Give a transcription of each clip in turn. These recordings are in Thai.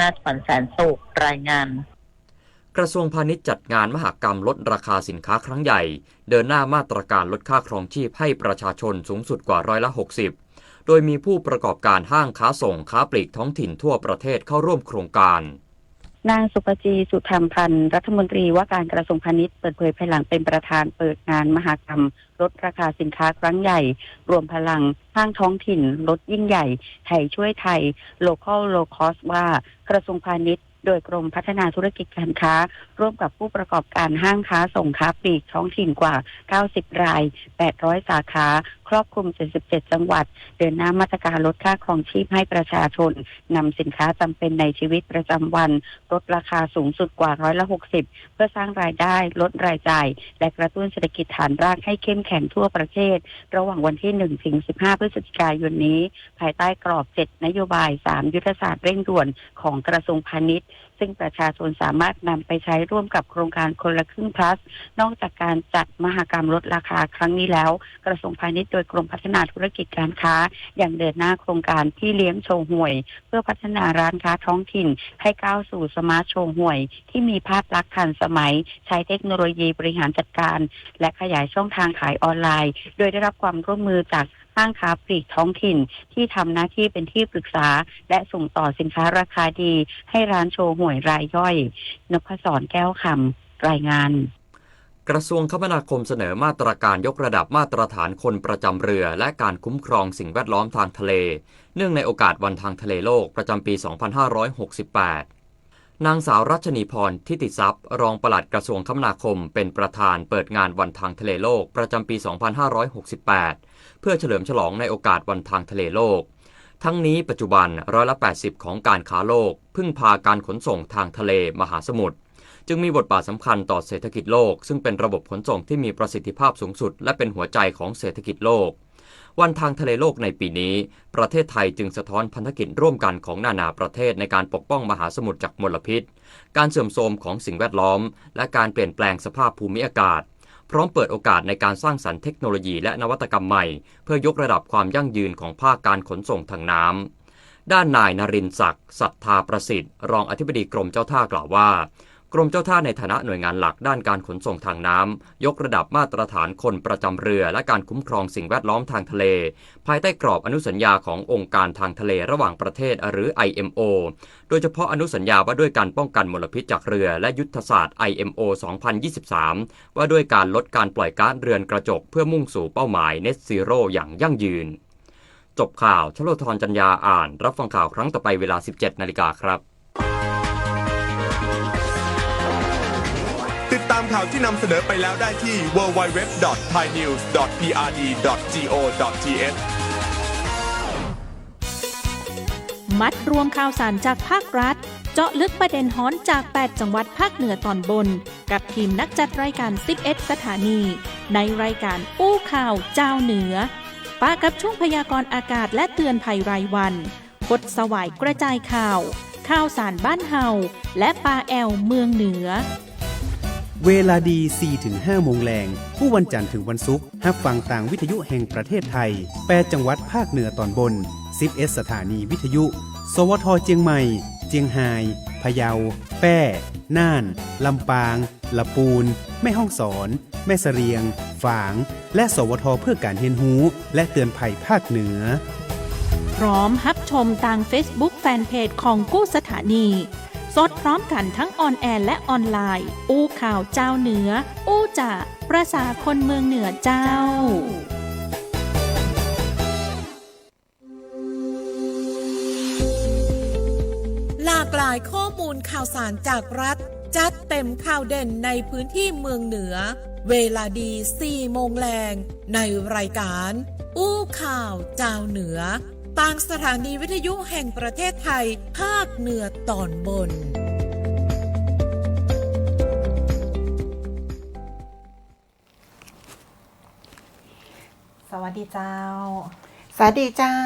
นาถขวัญแสนสุขรายงานกระทรวงพาณิชย์จัดงานมหกรรมลดราคาสินค้าครั้งใหญ่เดินหน้ามาตรการลดค่าครองชีพให้ประชาชนสูงสุดกว่า60%โดยมีผู้ประกอบการห้างค้าส่งค้าปลีกท้องถิ่นทั่วประเทศเข้าร่วมโครงการนางสุปจีสุธรรมพันธ์รัฐมนตรีว่าการกระทรวงพาณิชย์เปิดเผยภายหลังเป็นประธานเปิดงานมหกรรมลดราคาสินค้าครั้งใหญ่รวมพลังห้างท้องถิ่นลดยิ่งใหญ่ไทยช่วยไทย Local Low Cost ว่ากระทรวงพาณิชย์โดยกรมพัฒนาธุรกิจการค้าร่วมกับผู้ประกอบการห้างค้าส่งค้าปลีกท้องถิ่นกว่า90ราย800สาขาครอบคลุม77จังหวัดเดินหน้ามาตรการลดค่าครองชีพให้ประชาชนนำสินค้าจำเป็นในชีวิตประจำวันลดราคาสูงสุดกว่า60%เพื่อสร้างรายได้ลดรายจ่ายและกระตุ้นเศรษฐกิจฐานรากให้เข้มแข็งทั่วประเทศระหว่างวันที่1ถึง15พฤศจิกายนนี้ภายใต้กรอบ7นโยบาย3ยุทธศาสตร์เร่งด่วนของกระทรวงพาณิชย์ซึ่งประชาชนสามารถนำไปใช้ร่วมกับโครงการคนละครึ่ง plus นอกจากการจัดมหกรรมลดราคาครั้งนี้แล้วกระทรวงพาณิชย์โดยกรมพัฒนาธุรกิจการค้ายังเดินหน้าโครงการที่เลี้ยงโชว์หวยเพื่อพัฒนาร้านค้าท้องถิ่นให้ก้าวสู่สมาร์ทโชว์หวยที่มีภาพลักษณ์ทันสมัยใช้เทคโนโลยีบริหารจัดการและขยายช่องทางขายออนไลน์โดยได้รับความร่วมมือจากห้างค้าปลีกท้องถิ่นที่ทำหน้าที่เป็นที่ปรึกษาและส่งต่อสินค้าราคาดีให้ร้านโชว์หวยรายย่อยนพศรแก้วคำรายงานกระทรวงคมนาคมเสนอมาตรการยกระดับมาตรฐานคนประจำเรือและการคุ้มครองสิ่งแวดล้อมทางทะเลเนื่องในโอกาสวันทางทะเลโลกประจำปี 2568 นางสาวรัชนีพรทิติทรัพย์รองปลัดกระทรวงคมนาคมเป็นประธานเปิดงานวันทางทะเลโลกประจำปี 2568 เพื่อเฉลิมฉลองในโอกาสวันทางทะเลโลกทั้งนี้ปัจจุบัน80%ของการค้าโลกพึ่งพาการขนส่งทางทะเลมหาสมุทรจึงมีบทบาทสำคัญต่อเศรษฐกิจโลกซึ่งเป็นระบบขนส่งที่มีประสิทธิภาพสูงสุดและเป็นหัวใจของเศรษฐกิจโลกวันทางทะเลโลกในปีนี้ประเทศไทยจึงสะท้อนพันธกิจร่วมกันของนานาประเทศในการปกป้องมหาสมุทรจากมลพิษการเสื่อมโทรมของสิ่งแวดล้อมและการเปลี่ยนแปลงสภาพภูมิอากาศพร้อมเปิดโอกาสในการสร้างสรรค์เทคโนโลยีและนวัตกรรมใหม่เพื่อยกระดับความยั่งยืนของภาคการขนส่งทางน้ำด้านนายนรินทร์ศักดิ์ศรัทธาประสิทธิ์รองอธิบดีกรมเจ้าท่ากล่าวว่ากรมเจ้าท่าในฐานะหน่วยงานหลักด้านการขนส่งทางน้ำยกระดับมาตรฐานคนประจำเรือและการคุ้มครองสิ่งแวดล้อมทางทะเลภายใต้กรอบอนุสัญญาขององค์การทางทะเลระหว่างประเทศหรือ IMO โดยเฉพาะอนุสัญญาว่าด้วยการป้องกันมลพิษจากเรือและยุทธศาสตร์ IMO 2023 ว่าด้วยการลดการปล่อยก๊าซเรือนกระจกเพื่อมุ่งสู่เป้าหมาย Net Zero อย่างยั่งยืนจบข่าวชโลธรจัญญาอ่านรับฟังข่าวครั้งต่อไปเวลา 17 นาฬิกาครับติดตามข่าวที่นำเสนอไปแล้วได้ที่ www.thainews.prd.go.th มัดรวมข่าวสารจากภาครัฐเจาะลึกประเด็นฮ้อนจาก8จังหวัดภาคเหนือตอนบนกับทีมนักจัดรายการ11สถานีในรายการอู้ข่าวเจ้าเหนือป้ากับช่วงพยากรณ์อากาศและเตือนภัยรายวันกดสวายกระจายข่าวสารบ้านเฮาและปาแอลเมืองเหนือเวลาดี 4-5 โมงแรงผู้วันจันทร์ถึงวันศุกร์รับฟังต่างวิทยุแห่งประเทศไทย8จังหวัดภาคเหนือตอนบน11สถานีวิทยุสวทเจียงใหม่เจียงไฮ้พะเยาแพร่น่านลำปางละปูนแม่ฮ่องสอนแม่เสรียงฝางและสวทเพื่อการเรียนรู้และเตือนภัยภาคเหนือพร้อมรับชมทาง Facebook แฟนเพจของกู้สถานีสดพร้อมกันทั้งออนแอร์และออนไลน์อู้ข่าวเจ้าเหนืออู้จ่าประสาคนเมืองเหนือเจ้าหลากหลายข้อมูลข่าวสารจากรัฐจัดเต็มข่าวเด่นในพื้นที่เมืองเหนือเวลาดี 4 โมงแรงในรายการอู้ข่าวเจ้าเหนือต่างสถานีวิทยุแห่งประเทศไทยภาคเหนือตอนบนสวัสดีเจ้าสวัสดีเจ้า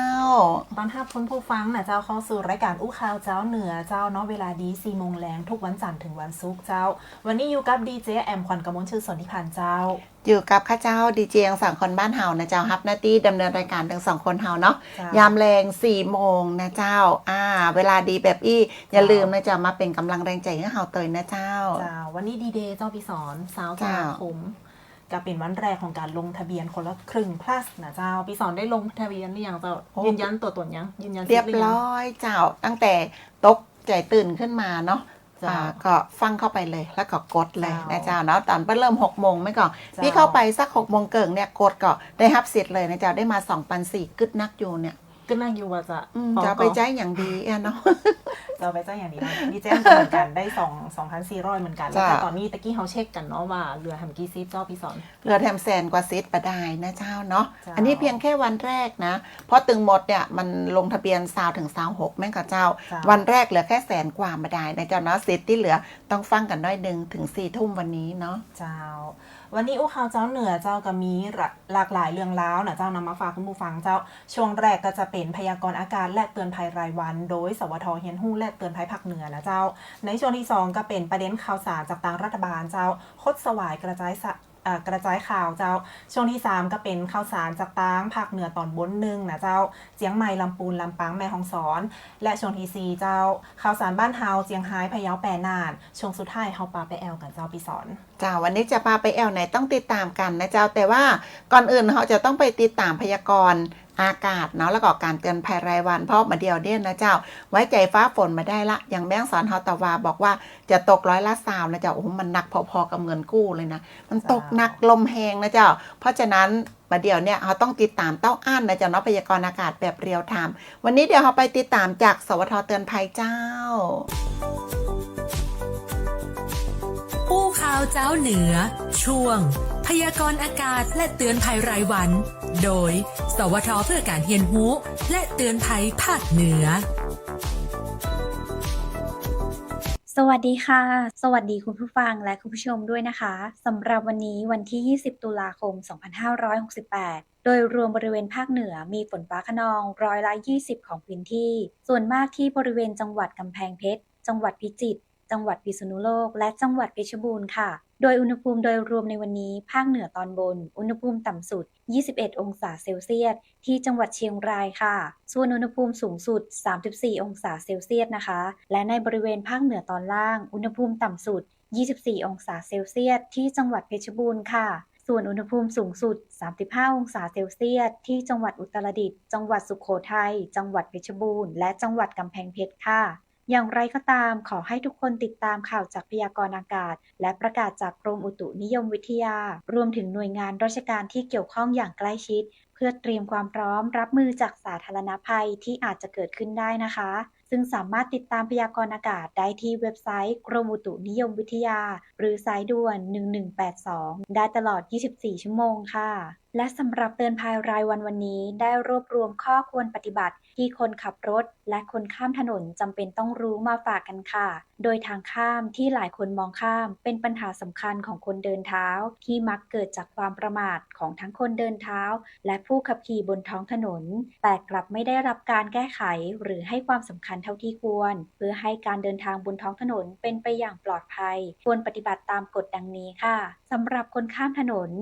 ตอนทับคุณผู้ฟังนะเจ้าเข้าสู่รายการอู้ข่าวเจ้าเหนือเจ้าเนาะเวลาดี 4 โมงแรงทุกวันจันทร์ถึงวันศุกร์เจ้าวันนี้อยู่กับดีเจแอมขวัญกมลชื่อสนธิพันธ์เจ้า อยู่กับข้าเจ้าดีเจง2 คนบ้านเฮานะเจ้าฮับหน้าที่ดำเนินรายการทั้ง2 คนเฮาเนาะยามแรง4 โมงนะเจ้าเวลาดีแบบอย่าลืมนะเจ้ามาเป็นกำลังแรงใจให้เฮาเตยนะเจ้าวันนี้ดีเดย์เจ้าพี่สอน20 ตุลาคมก็เป็นวันแรกของการลงทะเบียนคนละครึ่ง plus นะเจ้าพี่สอนได้ลงทะเบียนหรือยังเจ้ายืนยันตัวตนยังยืนยันเรียบร้อยเจ้าตั้งแต่ตกใจตื่นขึ้นมาเนาะก็ฟังเข้าไปเลยแล้วก็กดเลยนะเจ้าเนาะตอนเริ่ม6 โมงไม่ก่อนพี่เข้าไปสัก6 โมงเกิงเนี่ยกดก็ได้รับสิทธิ์เลยนะเจ้าได้มา 2,400 กึดนักอยู่เนี่ยก็นั่งอยู่ว่าจะไปใจอย่างดีเนาะจะไปใจอย่างดีดีแจ้งเหมือนกันได้2,400เหมือนกันแล้วตอนนี้ตะกี้เขาเช็คกันเนาะว่าเรือทำกี่ซิปเจ้าพี่สอนเรือแถมแสนกว่าซิปไปได้นะเจ้าเนาะอันนี้เพียงแค่วันแรกนะเพราะตึงหมดเนี่ยมันลงทะเบียน20ถึง26แม่งกับเจ้าวันแรกเหลือแค่100,000 กว่ามาได้นะเจ้าเนาะซิปที่เหลือต้องฟังกันน้อยนึงถึง4 ทุ่มวันนี้เนาะเจ้าวันนี้ข่าวเจ้าเหนือเจ้าก็มีหลากหลายเรื่องราวนะเจ้านำมาฝากคุณผู้ฟังเจ้าช่วงแรกก็จะเป็นพยากรณ์อากาศและเตือนภัยรายวันโดยสวท.เฮียนฮู้และเตือนภัยภาคเหนือนะเจ้าในช่วงที่2ก็เป็นประเด็นข่าวสารจากต่างรัฐบาลเจ้าคดสวายกระจายข่าวเจ้าช่วงที่3ก็เป็นข่าวสารจากต่างภาคเหนือตอนบนนึงนะเจ้าเจียงใหม่ลำพูนลำปางแม่ฮ่องสอนและช่วงที่4เจ้าข่าวสารบ้านเฮาเจียงไฮ้พะเยาแปรน่านช่วงสุดท้ายเฮาปาไปแอลกันเจ้าพี่สอนจ้าวันนี้จะพาไปแอลไหนต้องติดตามกันนะเจ้าแต่ว่าก่อนอื่นเราจะต้องไปติดตามพยากรณ์อากาศเนาะแล้วก็การเตือนภัยรายวันเพราะมาเดียวเนี่ยนะเจ้าไว้ใจฟ้าฝนมาได้ละอย่างแม่งสอนเฮาตะวาบอกว่าจะตก20%นะเจ้าโอ้มันหนักพอๆกับเงินกู้เลยนะมันตกหนักลมแรงนะเจ้าเพราะฉะนั้นมาเดียวเนี่ยเราต้องติดตามเต้าอ้านนะเจ้าเนาะพยากรณ์อากาศแบบเรียลไทม์วันนี้เดี๋ยวเราไปติดตามจากสวท.เตือนภัยเจ้าอู้ข่าวเจ้าเหนือช่วงพยากรณ์อากาศและเตือนภัยรายวันโดยสวท.เพื่อการเรียนรู้และเตือนภัยภาคเหนือสวัสดีค่ะสวัสดีคุณผู้ฟังและคุณผู้ชมด้วยนะคะสำหรับวันนี้วันที่20 ตุลาคม 2568โดยรวมบริเวณภาคเหนือมีฝนฟ้าคะนอง20%ของพื้นที่ส่วนมากที่บริเวณจังหวัดกำแพงเพชรจังหวัดพิจิตรจังหวัดพิษณุโลกและจังหวัดเพชรบูรณ์ค่ะโดยอุณหภูมิโดยรวมในวันนี้ภาคเหนือตอนบนอุณหภูมิต่ำสุด21 องศาเซลเซียสที่จังหวัดเชียงรายค่ะส่วนอุณหภูมิสูงสุด34 องศาเซลเซียสนะคะและในบริเวณภาคเหนือตอนล่างอุณหภูมิต่ำสุด24 องศาเซลเซียสที่จังหวัดเพชรบูรณ์ค่ะส่วนอุณหภูมิสูงสุด35 องศาเซลเซียสที่จังหวัดอุตรดิตถ์จังหวัดสุโขทัยจังหวัดเพชรบูรณ์และจังหวัดกำแพงเพชรค่ะอย่างไรก็ตามขอให้ทุกคนติดตามข่าวจากพยากรณ์อากาศและประกาศจากกรมอุตุนิยมวิทยารวมถึงหน่วยงานราชการที่เกี่ยวข้องอย่างใกล้ชิดเพื่อเตรียมความพร้อมรับมือจากสาธารณภัยที่อาจจะเกิดขึ้นได้นะคะซึ่งสามารถติดตามพยากรณ์อากาศได้ที่เว็บไซต์กรมอุตุนิยมวิทยาหรือสายด่วน1182ได้ตลอด24 ชั่วโมงค่ะและสำหรับเตือนภัยรายวันนี้ได้รวบรวมข้อควรปฏิบัติที่คนขับรถและคนข้ามถนนจำเป็นต้องรู้มาฝากกันค่ะโดยทางข้ามที่หลายคนมองข้ามเป็นปัญหาสำคัญของคนเดินเท้าที่มักเกิดจากความประมาทของทั้งคนเดินเท้าและผู้ขับขี่บนท้องถนนแต่กลับไม่ได้รับการแก้ไขหรือให้ความสำคัญเท่าที่ควรเพื่อให้การเดินทางบนท้องถนนเป็นไปอย่างปลอดภัยควรปฏิบัติตามกฎดังนี้ค่ะสำหรับคนข้ามถนน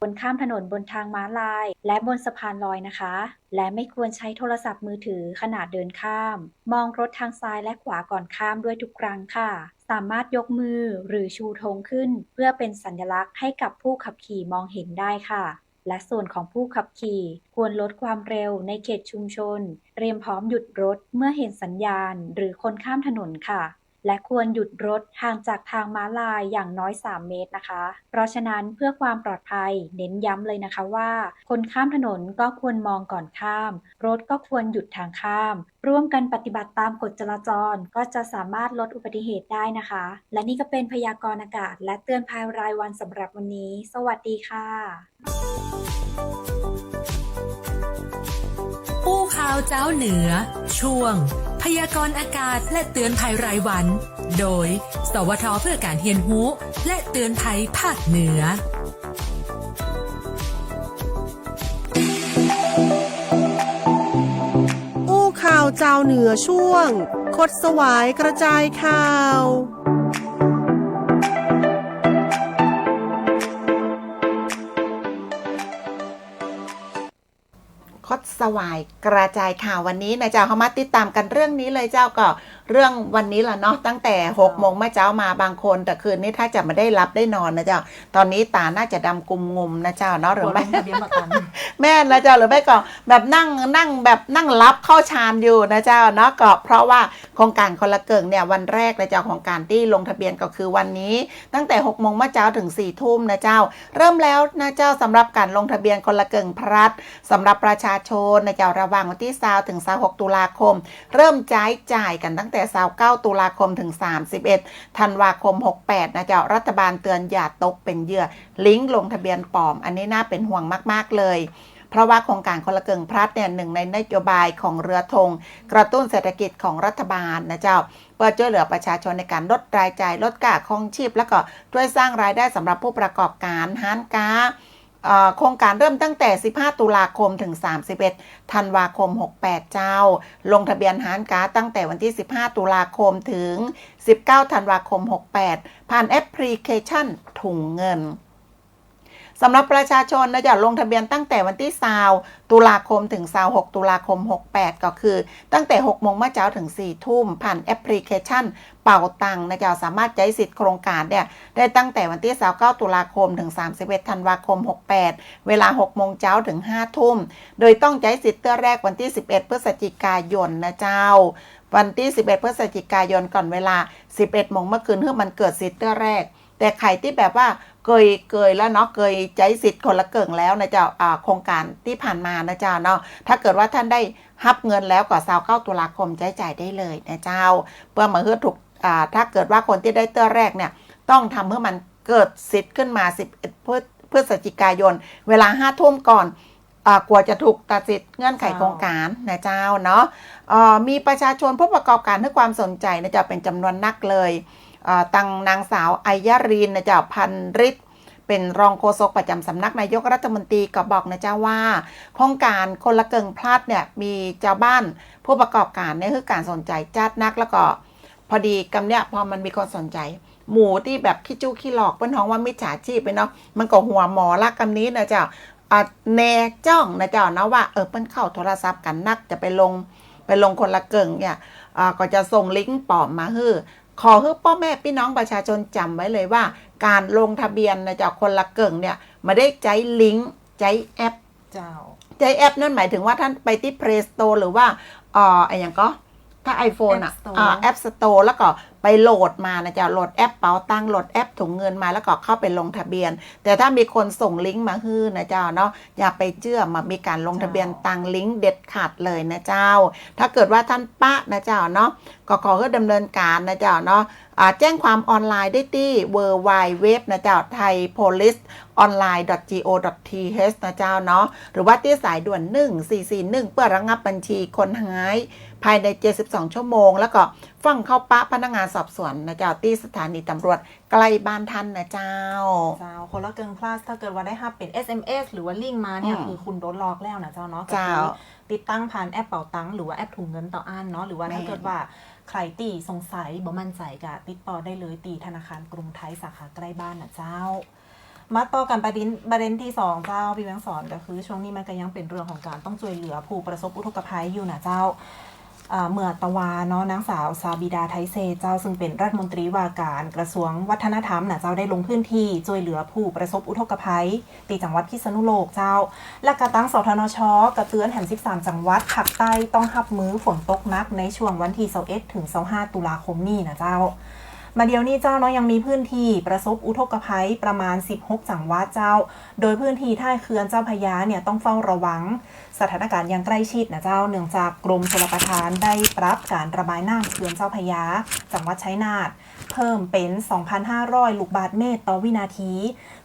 ควรข้ามถนนบนทางม้าลายและบนสะพานลอยนะคะและไม่ควรใช้โทรศัพท์มือถือขณะเดินข้ามมองรถทางซ้ายและขวาก่อนข้ามด้วยทุกครั้งค่ะสามารถยกมือหรือชูธงขึ้นเพื่อเป็นสัญลักษณ์ให้กับผู้ขับขี่มองเห็นได้ค่ะและส่วนของผู้ขับขี่ควรลดความเร็วในเขตชุมชนเตรียมพร้อมหยุดรถเมื่อเห็นสัญญาณหรือคนข้ามถนนค่ะและควรหยุดรถห่างจากทางม้าลายอย่างน้อย3 เมตรนะคะเพราะฉะนั้นเพื่อความปลอดภัยเน้นย้ำเลยนะคะว่าคนข้ามถนนก็ควรมองก่อนข้ามรถก็ควรหยุดทางข้ามร่วมกันปฏิบัติตามกฎจราจรก็จะสามารถลดอุบัติเหตุได้นะคะและนี่ก็เป็นพยากรณ์อากาศและเตือนภัยรายวันสำหรับวันนี้สวัสดีค่ะอู้ข่าวเจ้าเหนือช่วงพยากรณ์อากาศและเตือนภัยรายวันโดยสวท.เพื่อการเรียนรู้และเตือนภัยภาคเหนืออู้ข่าวเจ้าเหนือช่วงคดสวายกระจายข่าว ดสวายกระจายข่าววันนี้นะเจ้าเขามาติดตามกันเรื่องนี้เลยเจ้าก็เรื่องวันนี้ล่ะเนาะตั้งแต่6 โมงเมื่อเช้ามาบางคนแต่คืนนี้ถ้าจะไม่ได้รับได้นอนนะเจ้าตอนนี้ตาน่าจะดำกุมงุมนะเจ้าเนาะหรือไม่แม่นะเจ้าหรือไม่ก็แบบนั่งรับเข้าฌานอยู่นะเจ้าเนาะก็เพราะว่าโครงการคนละเกิงเนี่ยวันแรกนะเจ้าของการที่ลงทะเบียนก็คือวันนี้ตั้งแต่6 โมงเมื่อเช้าถึง4 ทุ่มนะเจ้าเริ่มแล้วนะเจ้าสำหรับการลงทะเบียนคนละเกิงพลัดสำหรับประชาชนนะเจ้าระหว่างวันที่20ถึง26 ตุลาคมเริ่มจ่ายกันตั้งแต่29 ตุลาคมถึง31 ธันวาคม 68นะเจ้ารัฐบาลเตือนอย่าตกเป็นเหยื่อลิงก์ลงทะเบียนปลอมอันนี้น่าเป็นห่วงมากๆเลยเพราะว่าโครงการคนละเกิงพลัดเนี่ยหนึ่งในนโยบายของเรือธงกระตุ้นเศรษฐกิจของรัฐบาลนะเจ้าเพื่อช่วยเหลือประชาชนในการลดรายจ่ายลดค่าครองชีพแล้วก็ช่วยสร้างรายได้สำหรับผู้ประกอบการห้างค้าโครงการเริ่มตั้งแต่15 ตุลาคมถึง31 ธันวาคม 68 เจ้าลงทะเบียนห้างค้าตั้งแต่วันที่15 ตุลาคมถึง19 ธันวาคม 68 ผ่านแอปพลิเคชันถุงเงินสำหรับประชาชนนะจะลงทะเบียนตั้งแต่วันที่20 ตุลาคมถึง26 ตุลาคม 68 ก็คือตั้งแต่6 โมงเมื่อเช้าถึง4 ทุ่มผ่านแอปพลิเคชันเป่าตังนะจะสามารถใช้สิทธิ์โครงการเนี่ยได้ตั้งแต่วันที่29 ตุลาคมถึง31 ธันวาคม 68 เวลา6 โมงเช้าถึง5 ทุ่มโดยต้องใช้สิทธิ์เตื้อแรกวันที่ 11 พฤศจิกายนนะเจ้าวันที่11 พฤศจิกายนก่อนเวลา 11 โมงเมื่อคืนเพื่อมันเกิดสิทธิ์เตื้อแรกแต่ใครที่แบบว่าเคยแล้วเนาะเคยใช้สิทธิ์คนละเกิงแล้วนะเจ้าโครงการที่ผ่านมานะเจ้าเนาะถ้าเกิดว่าท่านได้รับเงินแล้วก็29 ตุลาคมใช้จ่ายได้เลยนะเจ้าเพื่อมาเพื่อถูกถ้าเกิดว่าคนที่ได้เตื้อแรกเนี่ยต้องทำเพื่อมันเกิดสิทธิ์ขึ้นมา11 พฤศจิกายนเวลา 5 ทุ่มก่อนกว่าจะถูกตัดสิทธิ์เงื่อนไขโครงการนะเจ้าเนาะมีประชาชนผู้ประกอบการให้ความสนใจนะเจ้าเป็นจำนวนนักเลยตังนางสาวอัยยรีนนะเจ้าพันฤทธิ์เป็นรองโฆษกประจำสำนักนายกรัฐมนตรีก็บอกนะเจ้าว่าโครงการคนละเกิงพลัดเนี่ยมีเจ้าบ้านผู้ประกอบการเนี่ยคือการสนใจจัดนักแล้วก็พอดีกำเนี่ยพอมันมีคนสนใจหมูที่แบบขี้จู้ขี้หลอกเปิ้นท้องว่ามิจฉาชีพไปเนาะมันก็หัวหมอละกำนี้นะเจ้าแนจ้องนะเจ้าเนาะว่าเปิ้นเข้าโทรศัพท์กันนักจะไปลงคนละเกิงเนี่ยก็จะส่งลิงก์ปลอมมาขอให้พ่อแม่พี่น้องประชาชนจำไว้เลยว่าการลงทะเบียนนะเจ้าคนละเกิงเนี่ยไม่ได้ใช้ลิงก์ใช้แอปใช้แอปนั่นหมายถึงว่าท่านไปที่ Play Store หรือว่าอย่างก็ถ้า iPhone แอป Store แล้วก็ไปโหลดมานะเจ้าโหลดแอปเป๋าตังโหลดแอปถุงเงินมาแล้วก็เข้าไปลงทะเบียนแต่ถ้ามีคนส่งลิงก์มานะเจ้าเนาะอย่าไปเชื่อมามีการลงทะเบียนตังลิงก์เด็ดขาดเลยนะเจ้าถ้าเกิดว่าท่านปะนะเจ้าเนาะก็ขอให้ดำเนินการนะเจ้าเนาะแจ้งความออนไลน์ได้ที่ www นะเจ้า thaipolice.online.go.th นะเจ้าเนาะหรือว่าที่สายด่วน1441เพื่อระงับบัญชีคนหายภายใน72 ชั่วโมงแล้วก็ฟังเข้าปะพนักงานสอบสวนนะเจ้าที่สถานีตำรวจใกล้บ้านท่านนะเจ้าคนละเกิงพลัสถ้าเกิดว่าได้รับเป็น SMS หรือว่าลิงก์มาเนี่ยคือคุณโดนหลอกแล้วนะเจ้าเนาะก็คือติดตั้งผ่านแอปเป๋าตังหรือว่าแอปถุงเงินต่ออันเนาะหรือว่าถ้าเกิดว่าใครตีสงสัยบ่มั่นใจก็ติดต่อได้เลยตีธนาคารกรุงไทยสาขาใกล้บ้านนะเจ้ามาต่อกันประเด็นที่2เจ้าพี่แบงค์สอนก็คือช่วงนี้มันก็ยังเป็นเรื่องของการต้องช่วยเหลือผู้ประสบอุทกภัยอยู่นะเจ้าเมื่อตะวาเนาะนางสาวซาบิดาไทเซเจ้าซึ่งเป็นรัฐมนตรีว่าการกระทรวงวัฒนธรรมนะเจ้าได้ลงพื้นที่ช่วยเหลือผู้ประสบอุทกภัยที่จังหวัดพิษณุโลกเจ้าและกระตั้งสทนช.กระเตือนแห่ง13จังหวัดภาคใต้ต้องรับมือฝนตกหนักในช่วงวันที่21ถึง25ตุลาคมนี้นะเจ้ามาเดียวนี้เจ้าเนาะยังมีพื้นที่ประสบอุทกภัยประมาณ16จังหวัดเจ้าโดยพื้นที่ท่าเขื่อนเจ้าพระยาเนี่ยต้องเฝ้าระวังสถานการณ์อย่างใกล้ชิดนะเจ้าเนื่องจากกรมชลประทานได้ปรับการระบายน้ำเขื่อนเจ้าพระยาจังหวัดชัยนาทเพิ่มเป็น 2,500 ลูกบาศก์เมตรต่อวินาที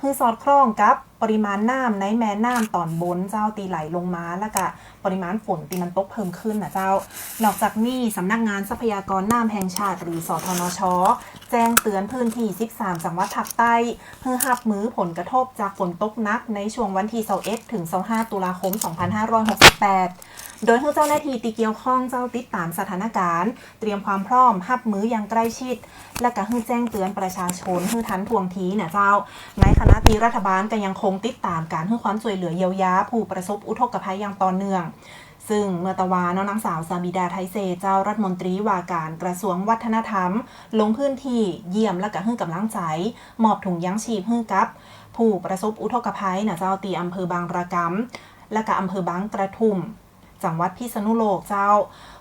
คือสอดคล้องกับปริมาณน้ำในแม่น้ำตอนบนเจ้าตีไหลลงมาแล้วก็ปริมาณฝนตีมันตกเพิ่มขึ้นนะเจ้านอกจากนี้สำนักงานทรัพยากรน้ำแห่งชาติหรือสทนช.แจ้งเตือนพื้นที่13จังหวัดภาคใต้เพื่อรับมือผลกระทบจากฝนตกหนักในช่วงวันที่21ถึง25ตุลาคม2568 โดยให้เจ้าหน้าที่ที่เกี่ยวข้องเจ้าติดตามสถานการณ์เตรียมความพร้อมรับมืออย่างใกล้ชิดและก็ให้แจ้งเตือนประชาชนให้ทันท่วงทีนะเจ้าในขณะที่รัฐบาลก็ยังคงติดตามการให้ความช่วยเหลือเยียวยาผู้ประสบอุทกภัยอย่างต่อเนื่องซึ่งเมื่อตะวานนางสาวซาบิดาไทเซเจ้ารัฐมนตรีว่าการกระทรวงวัฒนธรรมลงพื้นที่เยี่ยมและก็ให้กำลังใจมอบถุงยางชีพให้กับผู้ประสบอุทกภัยนะเจ้าตีอำเภอบางระกำและก็อำเภอบางกระทุ่มจังหวัดพิษณุโลกเจ้า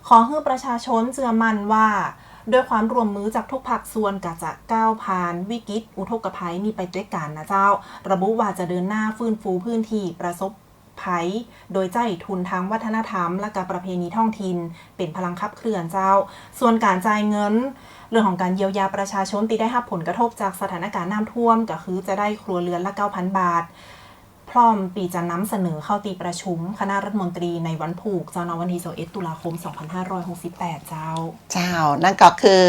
ขอให้ประชาชนเชื่อมั่นว่าด้วยความร่วมมือจากทุกภาคส่วนก็จะก้าวผ่านวิกฤตอุทกภัยนี้ไปด้วยกันนะเจ้าระบุว่าจะเดินหน้าฟื้นฟูพื้นที่ประสบภัยโดยใจทุนทางวัฒนธรรมและการประเพณีท้องถิ่นเป็นพลังขับเคลื่อนเจ้าส่วนการจ่ายเงินเรื่องของการเยียวยาประชาชนที่ได้รับผลกระทบจากสถานการณ์น้ำท่วมก็คือจะได้ครัวเรือนละ 9,000 บาทพร้อมปีจะนำเสนอเข้าตีประชุมคณะรัฐมนตรีในวันผูกเจ้าในวันที่21ตุลาคม 2568เจ้านั่นก็คือ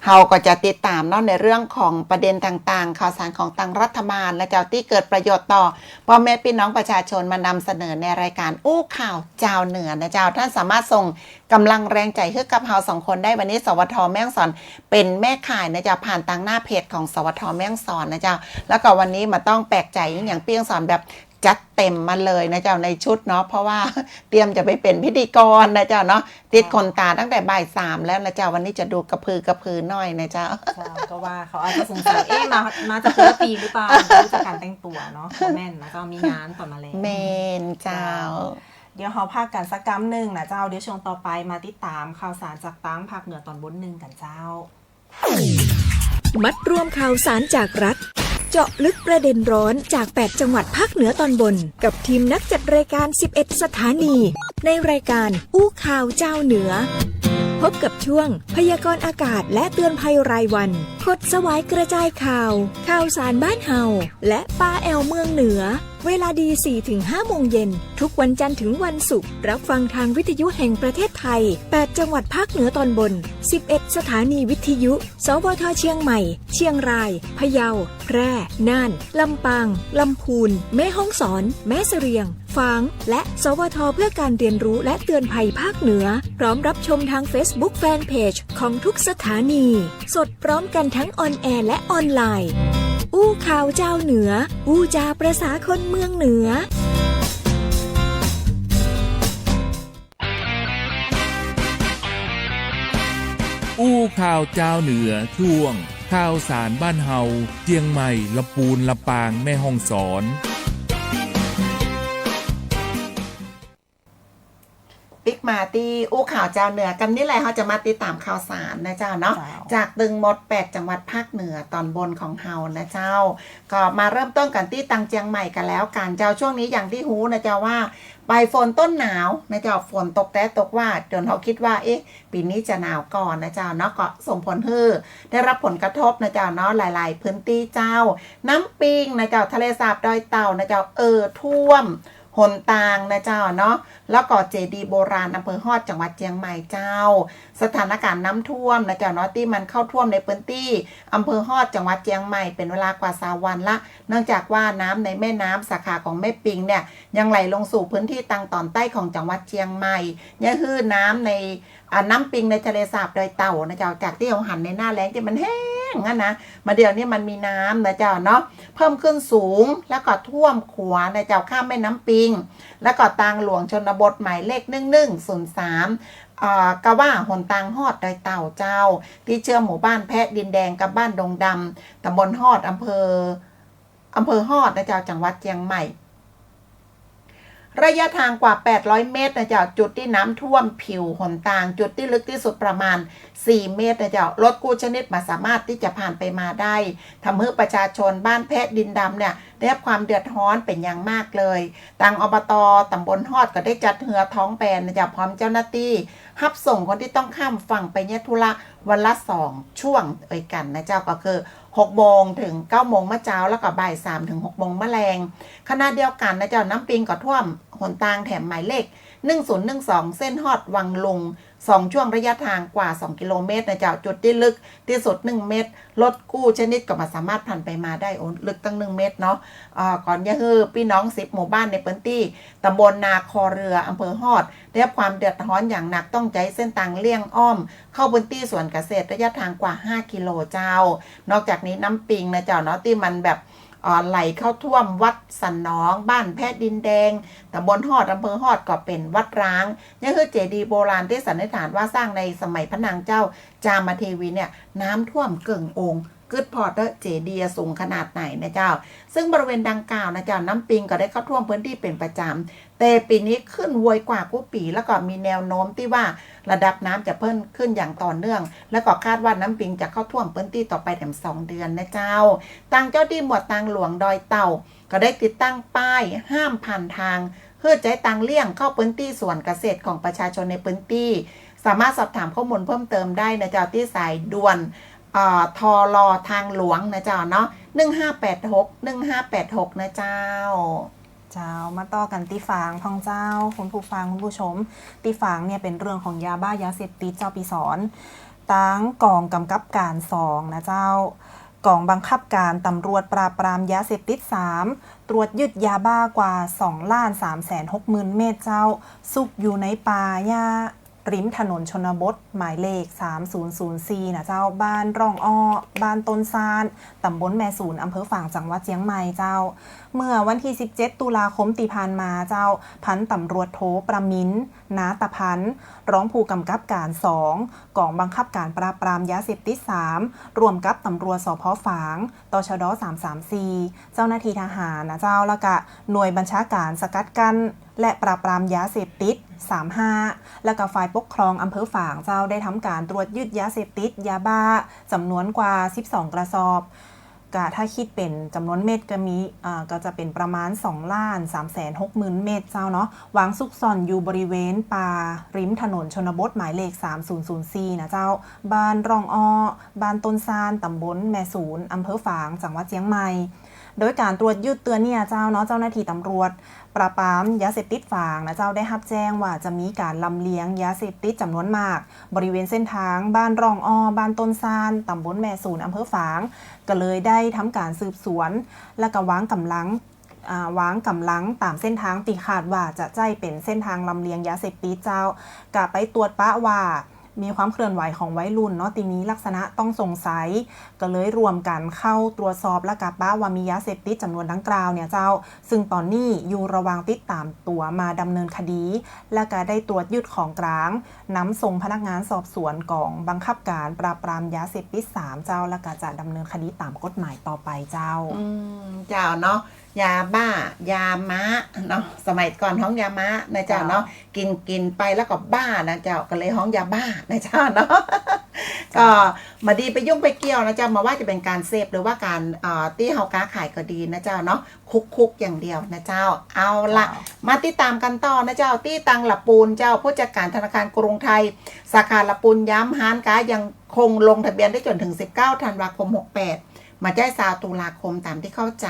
เราก็จะติดตามเนาะในเรื่องของประเด็นต่างๆข่าวสารของทางรัฐบาลและเจ้าที่เกิดประโยชน์ต่อพ่อแม่พี่น้องประชาชนมานำเสนอในรายการอู้ข่าวเจ้าเหนือนะเจ้าท่านสามารถส่งกำลังแรงใจให้กับเรา2คนได้วันนี้สวท.แม่ฮ่องสอนเป็นแม่ข่ายนะเจ้าผ่านทางหน้าเพจของสวท.แม่ฮ่องสอนนะเจ้าแล้วก็วันนี้มาต้องแปลกใจอย่างเปี้ยงสอนแบบจัดเต็มมาเลยนะเจ้าในชุดเนาะเพราะว่าเตรียมจะไปเป็นพิธีกรนะเจ้าเนาะติดขนตาตั้งแต่บ่าย 3แล้วนะเจ้าวันนี้จะดูกระพือหน่อยนะเจ้าก็ว่าเขาอาจจะสงสัยมาจากคนละปีหรือเปล่ารู้จักการแต่งตัวเนาะแม่นนะเจ้ามีงานต่อมาแล้วเมนเจ้าเดี๋ยวเราพักกันสักกั๊มหนึ่งนะเจ้าเดี๋ยวช่วงต่อไปมาติดตามข่าวสารจากตั้งภาคเหนือตอนบนหนึ่งกันเจ้ามัดรวมข่าวสารจากรัฐเจาะลึกประเด็นร้อนจาก8จังหวัดภาคเหนือตอนบนกับทีมนักจัดรายการ11สถานีในรายการอู้ข่าวเจ้าเหนือพบกับช่วงพยากรณ์อากาศและเตือนภัยรายวันคดสวายกระจายข่าวสารบ้านเฮาและป้าแอลเมืองเหนือเวลาดี 4-5 โมงเย็นทุกวันจันทร์ถึงวันศุกร์รับฟังทางวิทยุแห่งประเทศไทย8จังหวัดภาคเหนือตอนบน11สถานีวิทยุสวท.เชียงใหม่เชียงรายพะเยาแพร่น่านลำปางลำพูนแม่ฮ่องสอนแม่เสรียงฝางและสวท.เพื่อการเรียนรู้และเตือนภัยภาคเหนือพร้อมรับชมทาง Facebook Fanpage ของทุกสถานีสดพร้อมกันทั้งออนแอร์และออนไลน์อู้ข่าวเจ้าเหนืออู้จาประสาคนเมืองเหนืออู้ข่าวเจ้าเหนือช่วงข่าวสารบ้านเฮาเจียงใหม่ลำพูนลำปางแม่ฮ่องสอนปิกมาที่อู้ข่าวเจ้าเหนือกันนี่แหละเขาจะมาติดตามข่าวสารนะเจ้าเนาะจากตึงหมด8จังหวัดภาคเหนือตอนบนของเฮานะเจ้าก็มาเริ่มต้นกันที่ตังเจียงใหม่กันแล้วกันเจ้าช่วงนี้อย่างที่ฮู้นะเจ้าว่าปลายฝนต้นหนาวนะเจ้าฝนตกแต่ตกว่าจนเขาคิดว่าปีนี้จะหนาวก่อนนะเจ้าเนาะก็ส่งผลให้ได้รับผลกระทบนะเจ้าเนาะหลายๆพื้นที่เจ้าน้ำปิงนะเจ้าทะเลสาบดอยเต่านะเจ้าท่วมหนตางนะเจ้าเนาะแล้วก็เจดีย์โบราณอำเภอฮอดจังหวัดเชียงใหม่เจ้าสถานการณ์น้ำท่วมนะเจ้าเนาะที่มันเข้าท่วมในพื้นที่อำเภอฮอดจังหวัดเชียงใหม่เป็นเวลากว่า20 วันละเนื่องจากว่าน้ำในแม่น้ำสาขาของแม่ปิงเนี่ยยังไหลลงสู่พื้นที่ทางตอนใต้ของจังหวัดเชียงใหม่เนี่ยคือน้ำในน้ำปิงในทะเลสาบดอยเต่านะเจ้าจากที่เราหันในหน้าแล้งที่มันแห้งงั้นนะมาเดี๋ยวนี้มันมีน้ำนะเจ้าเนาะเพิ่มขึ้นสูงแล้วก็ท่วมขัวนะเจ้าข้ามแม่น้ำปิงแล้วก็ทางหลวงชนบทหมายเลข1103กะว่าหนทางฮอดดอยเต่าเจ้าที่เชื่อมหมู่บ้านแพะดินแดงกับบ้านดงดำตำบลฮอดอำเภอฮอดนะเจ้าจังหวัดเชียงใหม่ระยะทางกว่า800เมตรนะเจ้าจุดที่น้ำท่วมผิวหนทางจุดที่ลึกที่สุดประมาณ4 เมตรนะเจ้ารถกู้ชนิดมาสามารถที่จะผ่านไปมาได้ทำให้ประชาชนบ้านแพะดินดำเนี่ยได้รับความเดือดร้อนเป็นอย่างมากเลยทางอบต.ตำบลฮอดก็ได้จัดเรือท้องแบนนะเจ้าพร้อมเจ้าหน้าที่รับส่งคนที่ต้องข้ามฝั่งไปเนี่ยธุระวันละ2ช่วงกันนะเจ้าก็คือ6 โมงถึง 9 โมงเมื่อเช้าแล้วก็บ่าย 3 ถึง 6 โมงเมื่อแรงขณะเดียวกันนะเจ้าน้ำปิงก็ท่วมหนทางแถมหมายเลข 1012เส้นฮอดวังลง2ช่วงระยะทางกว่า2กิโลเมตรนะเจ้าจุดที่ลึกที่สุด1เมตรรถกู้ชนิดก็มาสามารถผ่านไปมาได้ลึกตั้ง1เมตรเนาะก่อนจะคือพี่น้อง10หมู่บ้านในพื้นที่ตำบลนาคอเรืออำเภอฮอดได้รับความเดือดร้อนอย่างหนักต้องใช้เส้นทางเลี่ยงอ้อมเข้าพื้นที่สวนเกษตรระยะทางกว่า5กิโลเจ้านอกจากนี้น้ำปิงนะเจ้าเนาะที่มันแบบไหลเข้าท่วมวัดสันน้องบ้านแพทย์ดินแดงตำบลฮอดอำเภอฮอดก็เป็นวัดร้างนี่คือเจดีย์โบราณที่สันนิษฐานว่าสร้างในสมัยพระนางเจ้าจามเทวีเนี่ยน้ำท่วมเกิ่งองค์กึดพอดเจดีย์สูงขนาดไหนนะเจ้าซึ่งบริเวณดังกล่าวนะเจ้าน้ำปิงก็ได้เข้าท่วมพื้นที่เป็นประจำแต่ปีนี้ขึ้นไวกว่ากู้ปีแล้วก็มีแนวโน้มที่ว่าระดับน้ำจะเพิ่มขึ้นอย่างต่อเนื่องแล้วก็คาดว่าน้ำปิงจะเข้าท่วมพื้นที่ต่อไปถึง2 เดือนนะเจ้าทางเจ้าที่หมวดทางหลวงดอยเต่าก็ได้ติดตั้งป้ายห้ามผ่านทางเพื่อใจตังเลี่ยงเข้าพื้นที่สวนเกษตรของประชาชนในพื้นที่สามารถสอบถามข้อมูลเพิ่มเติมได้นะเจ้าที่สายด่วนทอรอทางหลวงนะเจ้าเนาะ1586นะเจ้ามาต่อกันตีฝางพ่องเจ้าคุณผู้ฟังคุณผู้ชมตีฝางเนี่ยเป็นเรื่องของยาบ้ายาเสพติดเจ้าปีสอนตั้งกองกำกับการ2นะเจ้ากองบังคับการตำรวจปราบปรามยาเสพติด3ตรวจยึดยาบ้ากว่า 2,360,000 เม็ดเจ้าซุกอยู่ในป่าหญ้าริมถนนชนบทหมายเลข3004นะเจ้าบ้านร่องอ้อบ้านต้นซานตำบลแม่สูนอำเภอฝางจังหวัดเชียงใหม่เจ้าเมื่อวันที่17ตุลาคมที่ผ่านมาเจ้าพันตำรวจโทประมินนาตพันธ์รองผู้กำกับการ2กองบังคับการปราบปรามยาเสพติด3รวมกับตำรวจสภ.ฝางตชด334เจ้าหน้าที่ทหารนะเจ้าแล้วก็หน่วยบัญชาการสกัดกั้นและปราบปรามยาเสพติด35และก็ฝ่ายปกครองอำเภอฝางเจ้าได้ทำการตรวจยึดยาเสพติดยาบ้าจำนวนกว่า12กระสอบถ้าคิดเป็นจำนวนเม็ดก็มีก็จะเป็นประมาณ 2,360,000 เม็ดเจ้าเนาะวางซุกซ่อนอยู่บริเวณป่าริมถนนชนบทหมายเลข3004นะเจ้าบ้านร่องอ้อบ้านต้นซานตำบลแม่สูนอำเภอฝางจังหวัดเชียงใหม่โดยการตรวจยึดเตือนเนี่ยเจ้าเนาะเจ้าหน้าที่ตำรวจปราบปรามยาเสพติดฝางนะเจ้าได้รับแจ้งว่าจะมีการลำเลียงยาเสพติดจำนวนมากบริเวณเส้นทางบ้านร่องอ้อบ้านต้นซานตำบลแม่สูนอำเภอฝางก็เลยได้ทำการสืบสวนและก็วางกำลังตามเส้นทางที่คาดว่าจะใช้เป็นเส้นทางลำเลียงยาเสพติดเจ้ากะไปตรวจปะว่ามีความเคลื่อนไหวของวัยรุ่นเนาะทีนี้ลักษณะต้องสงสัยก็เลยรวมกันเข้าตรวจสอบและกับว่ามียาเสพติดจำนวนดังกล่าวเนี่ยเจ้าซึ่งตอนนี้อยู่ระหว่างติดตามตัวมาดำเนินคดีและก็ได้ตรวจยึดของกลางนำส่งพนักงานสอบสวนกองบังคับการปราบปรามยาเสพติด3เจ้าและก็จะดำเนินคดีตามกฎหมายต่อไปเจ้าเจ้าเนาะยาบ้ายาม้าเนาะสมัยก่อนห้องยาม้านะเจ้าเนาะกินไปแล้วก็บ้านะเจ้าก็เลยห้องยาบ้านะเจ้าเนาะก็มาดีไปยุ่งไปเกี่ยวนะเจ้ามาว่าจะเป็นการเสพหรือว่าการที่เฮาค้าขายก็ดีนะเจ้าเนาะคุกอย่างเดียวนะเจ้าเอาละมาติดตามกันต่อนะเจ้าที่ตังละปูนเจ้าผู้จัดการธนาคารกรุงไทยสาขาละปูนย้ำห้านค้ายังคงลงทะเบียนได้จนถึง19ธันวาคม68มาได้20ตุลาคมตามที่เข้าใจ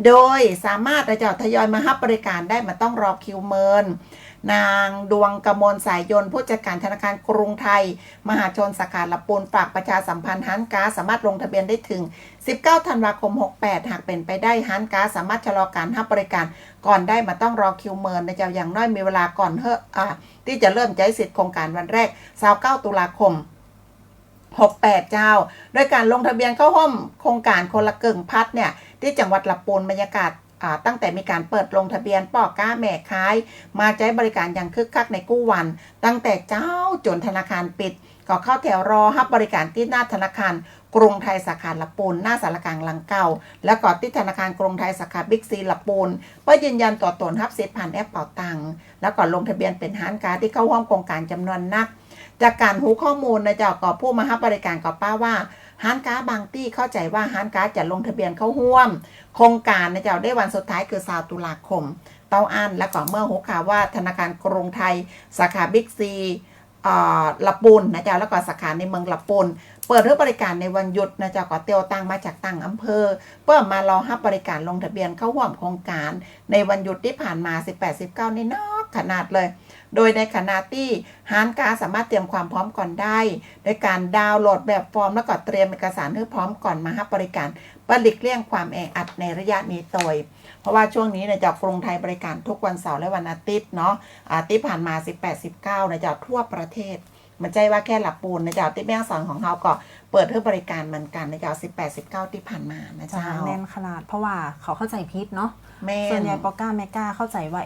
โดยสามารถจะทยอยมารับบริการได้มาต้องรอคิวเมินนางดวงกมลสายยนต์ผู้จัดการธนาคารกรุงไทยมหาชนสาขาละปูนฝากประชาสัมพันธ์ฮันก๊าสามารถลงทะเบียนได้ถึง19ธันวาคม68หากเป็นไปได้ฮันก๊าสามารถชะลอการรับบริการก่อนได้มาต้องรอคิวเมินนะเจ้าอย่างน้อยมีเวลาก่อนที่จะเริ่มใช้สิทธิ์โครงการวันแรก29ตุลาคม68เจ้าโดยการลงทะเบียนเข้าร่วมโครงการคนละกึ่งพัดเนี่ยที่จังหวัดละปูนบรรยากาศตั้งแต่มีการเปิดลงทะเบียนป้อก้าแม่ค้ายมาใช้บริการอย่างคึกคักในกู้วันตั้งแต่เจ้าจนธนาคารปิดก็เข้าแถวรอรับบริการที่หน้าธนาคารกรุงไทยสาขาละปูนหน้าสารกลางหลังเก่าและก็ที่ธนาคารกรุงไทยสาขาบิ๊กซีละปูนเพื่อยืนยันตัวตนรับสิทธิ์ผ่านแอปเป๋าตังค์แล้วก็ลงทะเบียนเป็นร้านค้าที่เข้าร่วมโครงการจำนวนนักจากการหูข้อมูลนะเจ้าก็ผู้มารับบริการก็ป้าว่าร้านค้าบางที่เข้าใจว่าร้านค้าจะลงทะเบียนเข้าร่วมโครงการนะเจ้าได้วันสุดท้ายคือ20ตุลาคมเต้าอั้นแล้วก็เมื่อหูข่าวว่าธนาคารกรุงไทยสาขาบิ๊กซีละปูนนะเจ้าแล้วก็สาขาในเมืองละปูนเปิดให้บริการในวันหยุดนะเจ้าก็เตียวตังมาจากต่างอำเภอเพื่อมารอรับบริการลงทะเบียนเข้าร่วมโครงการในวันหยุดที่ผ่านมา18-19นี่นอก ขนาดเลยโดยในขณะที่ร้านค้าสามารถเตรียมความพร้อมก่อนได้โดยการดาวน์โหลดแบบฟอร์มแล้วก็เตรียมเอกสารให้พร้อมก่อนมาให้บริการหลีกเลี่ยงความแออัดในระยะนี้โดยเพราะว่าช่วงนี้เนี่ยจากกรุงไทยบริการทุกวันเสาร์และวันอาทิตย์เนาะที่ผ่านมา18-19นะจากทั่วประเทศมันใจว่าแค่หลับปูนนะจ๊ะที่แม่ฮ่องสอนของเราก็เปิดให้บริการเหมือนกันนะจ๊ะ18-19ที่ผ่านมานะจ๊ะแน่นขนาดเพราะว่าเขาเข้าใจผิดเนาะ ส่ วนใหญ่ปอก้าแมก้าเข้าใจว่า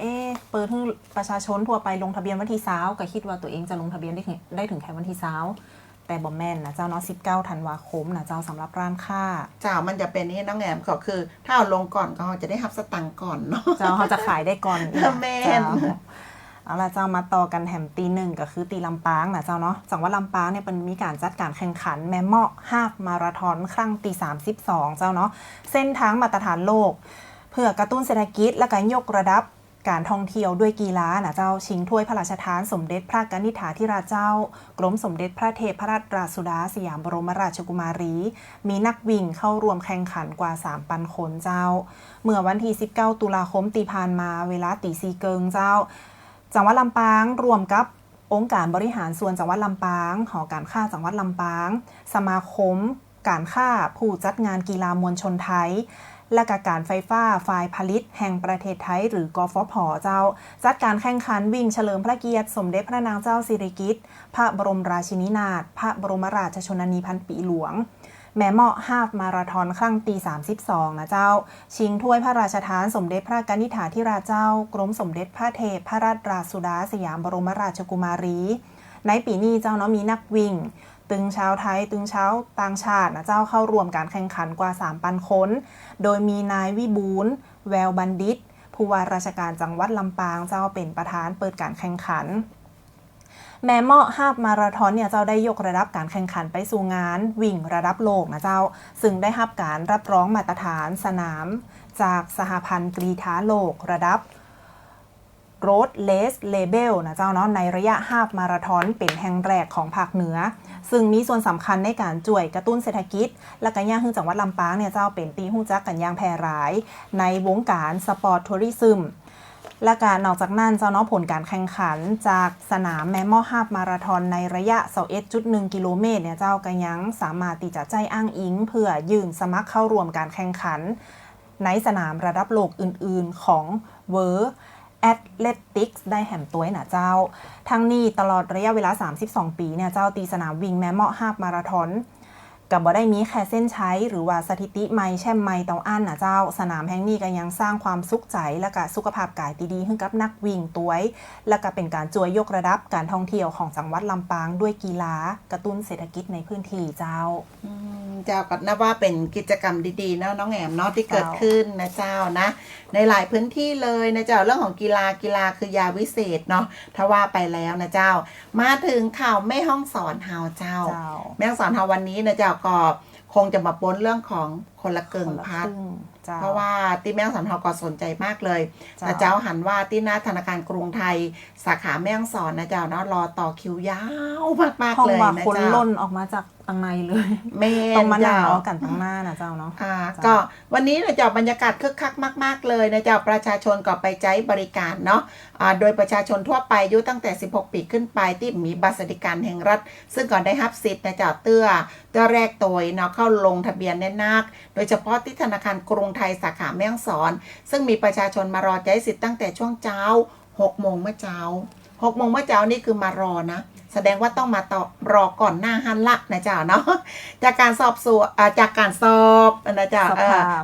เปิดให้ประชาชนทั่วไปลงทะเบียนวันที่20ก็คิดว่าตัวเองจะลงทะเบียนได้ถึงแค่วันที่20แต่บ่แม่นนะเจ้าเนาะ19ธันวาคมนะเจ้าสำหรับร้านค้าเจ้ามันจะเป็นนี่น้องแอมก็คือถ้าเอาลงก่อนก็จะได้รับสตังค์ก่อนเนาะเจ้าเขาจะขายได้ก่อนแม่นเอาล่ะเจ้ามาต่อกันแถมตีหนึ่งก็คือตีลำปางนะเจ้าเนาะจังหวัดลำปางเนี่ยเป็นมีการจัดการแข่งขันแม่เมาะฮาฟมาราธอนครั้งตี32เจ้าเนาะเส้นทางมาตรฐานโลกเพื่อกระตุ้นเศรษฐกิจและการยกระดับการท่องเที่ยวด้วยกีฬานะเจ้าชิงถ้วยพระราชทานสมเด็จพระกนิษฐาธิราชเจ้ากรมสมเด็จพระเทพรัตนราชสุดาสยามบรมราชกุมารีมีนักวิ่งเข้าร่วมแข่งขันกว่า 3,000 คนเจ้าเมื่อวันที่19ตุลาคมที่ผ่านมาเวลาตี4เกิงเจ้าจังหวัดลำปางรวมกับองค์การบริหารส่วนจังหวัดลำปางหอการค้าจังหวัดลำปางสมาคมการค้าผู้จัดงานกีฬามวลชนไทยและการไฟฟ้าฝ่ายผลิตแห่งประเทศไทยหรือกฟผ.เจ้าจัดการแข่งขันวิ่งเฉลิมพระเกียรติสมเด็จพระนางเจ้าสิริกิติ์พระบรมราชินีนาถพระบรมราชชนนีพันปีหลวงแม่เมาะฮาฟมาราธอนครั้งตี32นะเจ้าชิงถ้วยพระราชทานสมเด็จพระกนิษฐาธิราชเจ้ากรมสมเด็จพระเทพรัตนราชสุดาสยามบรมราชกุมารีในปีนี้เจ้าเนาะมีนักวิ่งตึงชาวไทยตึงชาวต่างชาตินะเจ้าเข้าร่วมการแข่งขันกว่า 3,000 คนโดยมีนายวิบูลย์แววบัณฑิตผู้ว่าราชการจังหวัดลำปางเจ้าเป็นประธานเปิดการแข่งขันแม่เมาะฮาฟมาราธอนเนี่ยเจ้าได้ยกระดับการแข่งขันไปสู่งานวิ่งระดับโลกนะเจ้าซึ่งได้รับการรับรองมาตรฐานสนามจากสหพันธ์กรีฑาโลกระดับRoad Race Label นะเจ้าเนาะในระยะฮาฟมาราธอนเป็นแห่งแรกของภาคเหนือซึ่งมีส่วนสำคัญในการช่วยกระตุ้นเศรษฐกิจและการย่างฮือจังหวัดลำปางเนี่ยเจ้าเป็นตีหู้จักกันย่างแพร่หลายในวงการสปอร์ตทัวริซึมและการนอกจากนั้นเจ้าเนาะผลการแข่งขันจากสนามแม่เมาะฮาฟมาราธอนในระยะ 21.1 กิโลเมตรเนี่ยเจ้าก็ยังสามารถที่จะใจอ้างอิงเพื่อยื่นสมัครเข้าร่วมการแข่งขันในสนามระดับโลกอื่นๆของเวิร์แอตเลติกส์ได้แห่มตัวนะเจ้าทั้งนี้ตลอดระยะเวลา32ปีเนี่ยเจ้าตีสนามวิ่งแม่เมาะฮาฟมาราธอนกับบ่ได้มีแค่เส้นชัยหรือว่าสถิติใหม่แช่มใหม่เตาอั้นนะเจ้าสนามแห่งนี้ก็ยังสร้างความสุขใจและก็สุขภาพกายดีๆให้กับนักวิ่งตัวและก็เป็นการช่วยยกระดับการท่องเที่ยวของจังหวัดลำปางด้วยกีฬากระตุ้นเศรษฐกิจในพื้นที่เจ้าเจ้าก็นับว่าเป็นกิจกรรมดีๆเนาะน้องแอมเนาะที่เกิดขึ้นนะเจ้านะในหลายพื้นที่เลยนะเจ้าเรื่องของกีฬาคือยาวิเศษเนาะถ้าว่าไปแล้วนะเจ้ามาถึงข่าวแม่ฮ่องสอนเฮาเจ้าแม่ฮ่องสอนเฮาวันนี้นะเจ้าก็คงจะมาปนเรื่องของคนละเกิงพัดเพราะว่าที่แม่ฮ่องสอนเฮาก็สนใจมากเลยนะเจ้าหันว่าที่หน้าธนาคารกรุงไทยสาขาแม่ฮ่องสอนนะเจ้าเนาะรอต่อคิวยาวมากๆเลยนะเจ้าคนล้นออกมาจากตั้งในเลยต้องมาหนาวกันตั้งหน้านะเจ้าเนาะก็วันนี้นะเจ้าบรรยากาศคึกคักมากๆเลยนะเจ้าประชาชนก็ไปใช้บริการเนาะโดยประชาชนทั่วไปอายุตั้งแต่16ปีขึ้นไปที่มีบัตรสวัสดิการแห่งรัฐซึ่งก่อนได้รับสิทธิ์นะเจ้าเตื้อแรกโดยเนาะเข้าลงทะเบียนแน่นักโดยเฉพาะที่ธนาคารกรุงไทยสาขาแม่ฮ่องสอนซึ่งมีประชาชนมารอใช้สิทธิ์ตั้งแต่ช่วงเช้า6 โมงเมื่อเช้า6 โมงเมื่อเช้านี่คือมารอนะแสดงว่าต้องมาต่อรอก่อนหน้าฮันละนะเจ้าเนาะจากการสอบสวนจากการสอบนะเจ้า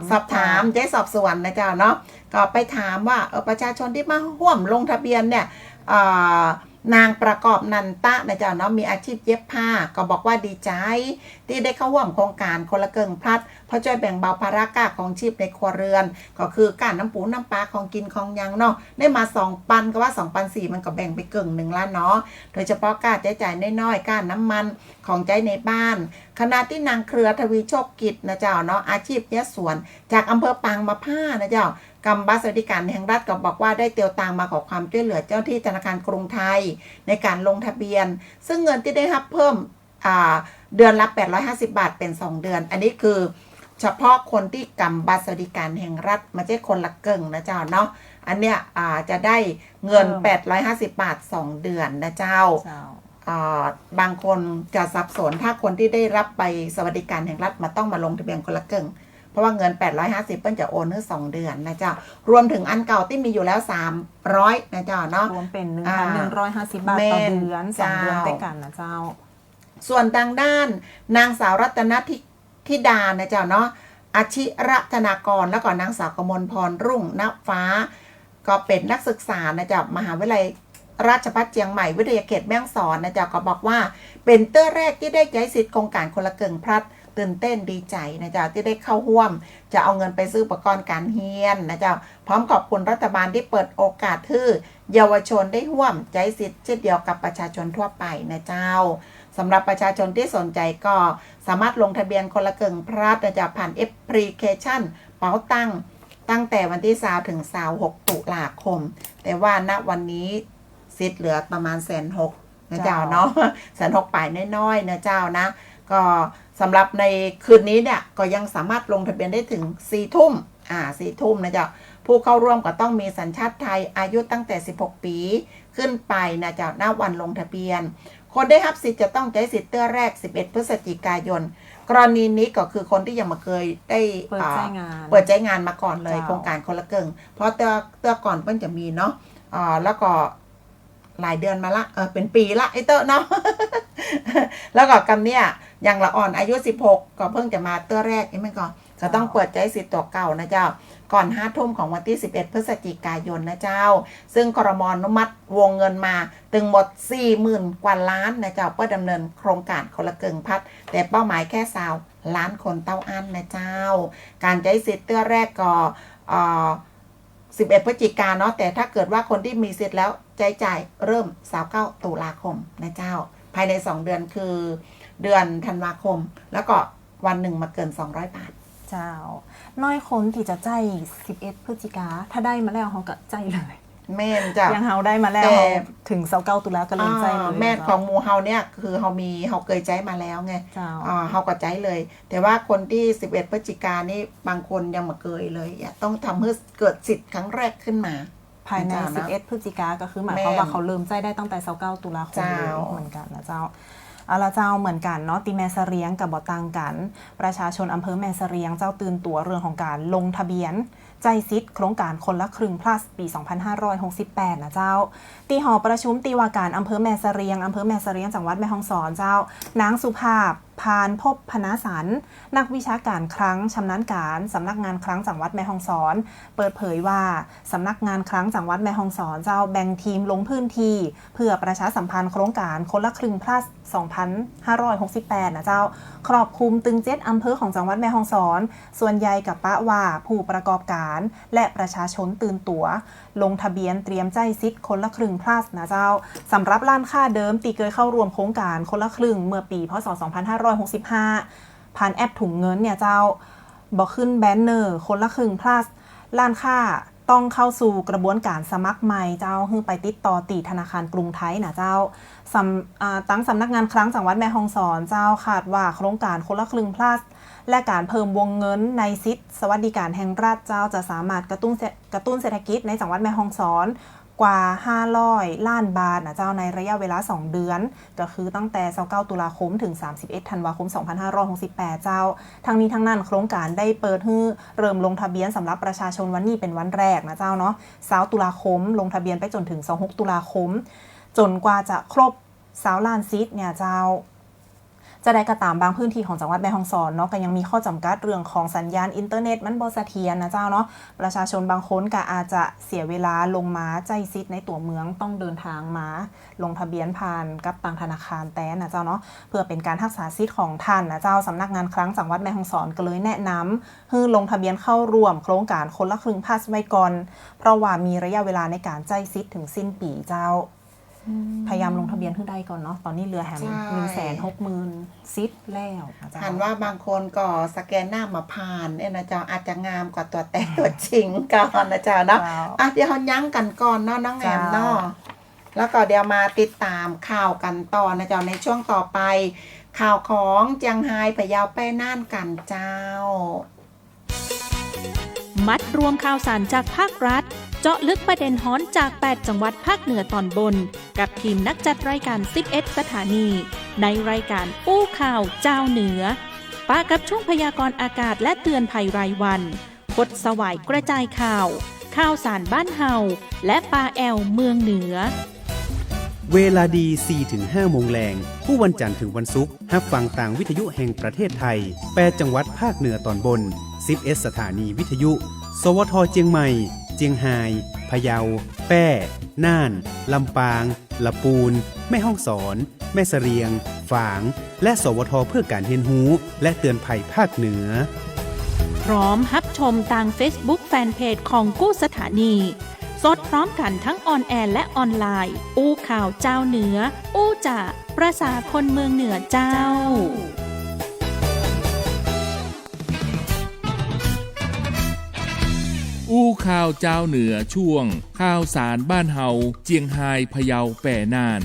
สอบถามได้สอบสวนนะเจ้าเนาะก็ไปถามว่าประชาชนที่มาร่วมลงทะเบียนเนี่ยนางประกอบนันตะนะเจ้าเนาะมีอาชีพเย็บผ้าก็บอกว่าดีใจที่ได้เข้าร่วมโครงการคนละเกิงพลัดเพราะช่วยแบ่งเบาภาระค่าของชีพในครัวเรือนก็คือการน้ำปูน้ำปลาของกินของยังเนาะได้มา2 ปันก็ว่า2 ปัน 4มันก็แบ่งไปเกิง1 ล้านเนาะโดยเฉพาะค่าใช้จ่ายน้อยๆค่าน้ำมันของใช้ในบ้านขณะที่นางเครือทวีโชคกิจนะเจ้าเนาะอาชีพเย็บสวนจากอำเภอปางมะผ้านะเจ้ากรมบัตรสวัสดิการแห่งรัฐก็บอกว่าได้เตียวตังมาขอความช่วยเหลือเจ้าที่ธนาคารกรุงไทยในการลงทะเบียนซึ่งเงินที่ได้รับเพิ่มเดือนละ850 บาทเป็น2 เดือนอันนี้คือเฉพาะคนที่กรมบัตรสวัสดิการแห่งรัฐไม่ใช่คนละเกิงนะเจ้าเนาะ อันเนี้ยจะได้เงิน850 บาท2เดือนนะเจ้าบางคนจะสับสนถ้าคนที่ได้รับใบสวัสดิการแห่งรัฐมาต้องมาลงทะเบียนคนละครึ่งเพราะว่าเงิน850เปิ้นจะโอนให้2เดือนนะเจ้ารวมถึงอันเก่าที่มีอยู่แล้ว300นะเจ้าเนาะรวมเป็น 1,150 บาทต่อเดือน2เดือนไปกันนะเจ้าส่วนทางด้านนางสาวรัตนธิดานะเจ้าเนาะอาชิรัตนากรแล้วก็นางสาวกมลพรรุ่งณฟ้าก็เป็นนักศึกษานะเจ้ามหาวิทยาลัยราชภัฏเชียงใหม่วิทยาเขตแม่ฮ่องสอนนะเจ้าก็บอกว่าเป็นเต้อแรกที่ได้ใช้สิทธิ์โครงการคนละครึ่งพลัดตื่นเต้นดีใจนะเจ้าที่ได้เข้าร่วมจะเอาเงินไปซื้ออุปกรณ์การเรียนนะเจ้าพร้อมขอบคุณรัฐบาลที่เปิดโอกาสให้เยาวชนได้ร่วมใช้สิทธิ์เช่นเดียวกับประชาชนทั่วไปนะเจ้าสำหรับประชาชนที่สนใจก็สามารถลงทะเบียนคนละครึ่งพลัดนะเจ้าผ่านแอปพลิเคชันเป๋าตังตั้งแต่วันที่20ถึง26ตุลาคมแต่ว่าณวันนี้สิทธิ์เหลือประมาณ160,000นะเจ้าเนาะ160,000ป่ายน้อยๆนะเจ้านะก็สำหรับในคืนนี้เนี่ยก็ยังสามารถลงทะเบียนได้ถึง4 ทุ่ม4 ทุ่มนะเจ้าผู้เข้าร่วมก็ต้องมีสัญชาติไทยอายุตั้งแต่16 ปีขึ้นไปนะเจ้าณวันลงทะเบียนคนได้รับสิทธิ์จะต้องใช้สิทธิ์เตื้อแรก11 พฤศจิกายนกรณีนี้ก็คือคนที่ยังไม่เคยได้เปิดใช้งานมาก่อนเลยโครงการคนละครึ่งเพราะเตื้อก่อนเพิ่นจะมีเนาะแล้วก็หลายเดือนมาละเป็นปีละไอ้เต้อเนาะ แล้วก็กำเนี่ยอย่างละอ่อนอายุ16ก็เพิ่งจะมาเตื้อแรกใช่ไหมก่อนก็ต้องเปิดใจสิทธิ์ตัวเก่านะเจ้าก่อน5 ทุ่มของวันที่11 พฤศจิกายนนะเจ้าซึ่งครม.อนุมัติวงเงินมาถึงหมด 40,000 กว่าล้านนะเจ้าเพื่อดำเนินโครงการคนละครึ่งพัดแต่เป้าหมายแค่20 ล้านคนเต้าอันนะเจ้าการใช้สิทธิ์เตื้อแรกก็11 พฤศจิกายนเนาะแต่ถ้าเกิดว่าคนที่มีสิทธิ์แล้วจ่ายเริ่ม29 ตุลาคมนะเจ้าภายใน2 เดือนคือเดือนธันวาคมแล้วก็วันหนึ่งมาเกิน200 บาทเจ้าน้อยคนที่จะจ่าย11 พฤศจิกาถ้าได้มาแล้วเขาก็จ่ายเลยแม่นจ้ะยังเฮาได้มาแล้วถึง29 ตุลาก็เลยจ่ายเลยแม่ของหมู่เฮาเนี่ยคือเฮาเคยจ่ายมาแล้วไงเฮาก็จ่ายเลยแต่ว่าคนที่11 พฤศจิกายนนี่บางคนยังไม่เคยเลยต้องทำให้เกิดสิทธิ์ครั้งแรกขึ้นมาภายใน11 พฤศจิกาก็คือหมายความว่าเขาเริ่มจ่ายได้ตั้งแต่29 ตุลาคมเหมือนกันนะเจ้าละเจ้าเหมือนกันเนาะตีแม่เสรียงกับบ่ต่างกันประชาชนอำเภอแม่เสรียงเจ้าตื่นตัวเรื่องของการลงทะเบียนใจซิดโครงการคนละครึ่ง plus ปี 2568นะเจ้าตีหอประชุมตีว่าการอำเภอแม่เสรียงจังหวัดแม่ฮ่องสอนเจ้านางสุภาพพานพบพนาสันนักวิชาการครั้งชำนาญการสำนักงานครั้งจังหวัดแม่ฮ่องสอนเปิดเผยว่าสำนักงานครั้งจังหวัดแม่ฮ่องสอนเจ้าแบ่งทีมลงพื้นที่เพื่อประชาสัมพันธ์โครงการคนละครึ่ง plus 2568นะเจ้าครอบคลุมตึง7 อำเภอของจังหวัดแม่ฮ่องสอนส่วนใหญ่กับปะว่าผู้ประกอบการและประชาชนตื่นตัวลงทะเบียนเตรียมใจซิดคนละครึ่ง plus นะเจ้าสำหรับร้านค้าเดิมตีเคยเข้าร่วมโครงการคนละครึ่งเมื่อปีพ.ศ. 2565ผ่านแอปถุงเงินเนี่ยเจ้าบอกขึ้นแบนเนอร์คนละครึ่ง plus ร้านค้าต้องเข้าสู่กระบวนการสมัครใหม่เจ้าคือไปติดต่อตีธนาคารกรุงไทยนะเจ้าตั้งสำนักงานครั้งจังหวัดแม่ฮ่องสอนเจ้าคาดว่าโครงการคนละครึ่ง plus และการเพิ่มวงเงินในสิทธิสวัสดิการแห่งรัฐเจ้าจะสามารถกระตุ้นเศรษฐกิจในจังหวัดแม่ฮ่องสอนกว่า500 ล้านบาทนะเจ้าในระยะเวลา2 เดือนก็คือตั้งแต่29 ตุลาคมถึง31 ธันวาคม 2568เจ้าทั้งนี้ทั้งนั้นโครงการได้เปิดให้เริ่มลงทะเบียนสำหรับประชาชนวันนี้เป็นวันแรกนะเจ้าเนาะ20 ตุลาคมลงทะเบียนไปจนถึง26 ตุลาคมจนกว่าจะครบ20 ล้านสิทธิ์เนี่ยเจ้าจะได้กระตามบางพื้นที่ของจังหวัดแม่ฮ่องสอนเนาะก็ยังมีข้อจำกัดเรื่องของสัญญาณอินเทอร์เน็ตมันบ่เสถียรนะเจ้าเนาะประชาชนบางคนก็อาจจะเสียเวลาลงมาใจซิดในตัวเมืองต้องเดินทางมาลงทะเบียนผ่านกับต่างธนาคารแต่นะเจ้าเนาะเพื่อเป็นการรักษาสิทธิ์ของท่านนะเจ้าสำนักงานครั้งจังหวัดแม่ฮ่องสอนก็เลยแนะนำให้ลงทะเบียนเข้าร่วมโครงการคนละครึ่ง plus ไว้ก่อนเพราะว่ามีระยะเวลาในการใจซิดถึงสิ้นปีเจ้าพยายามลงทะเบียนให้ได้ก่อนเนาะตอนนี้เหลือแหม 160,000 ซิทแล้วหันว่าบางคนก็สแกนหน้ามาผ่านเนี่ยนะเจ้าอาจจะงามกว่าตัวแต่ตัวจริงก่อนนะเจ้าเนาะเดี๋ยวเขายั้งกันก่อนเนาะน้องแอมเนาะแล้วก็เดี๋ยวมาติดตามข่าวกันต่อนะเจ้าในช่วงต่อไปข่าวของเจียงไฮ้พะเยาแป้น่านกันเจ้า มัดรวมข่าวสารจากภาครัฐเจาะลึกประเด็นฮ้อนจาก8จังหวัดภาคเหนือตอนบนกับทีมนักจัดรายการ11สถานีในรายการอู้ข่าวเจ้าเหนือป้ากับช่วงพยากรณ์อากาศและเตือนภัยรายวันคดสวายกระจายข่าวสารบ้านเฮาและปาแอลเมืองเหนือเวลาดี 4-5 โมงแรงผู้วันจันทร์ถึงวันศุกร์รับฟังต่างวิทยุแห่งประเทศไทย8จังหวัดภาคเหนือตอนบน11สถานีวิทยุสวทเจียงใหม่เจียงไฮ้พะเยาแป้น่านลำปางลำปูนแม่ฮ่องสอนแม่เสรียงฝางและสวทเพื่อการเรียนรู้และเตือนภัยภาคเหนือพร้อมรับชมทาง Facebook แฟนเพจของกู้สถานีสดพร้อมกันทั้งออนแอร์และออนไลน์อู้ข่าวเจ้าเหนืออู้จ่าประสาคนเมืองเหนือเจ้าอู้ข่าวเจ้าเหนือช่วงข่าวสารบ้านเฮาเจียงไฮ้พะเยาแป่น่าน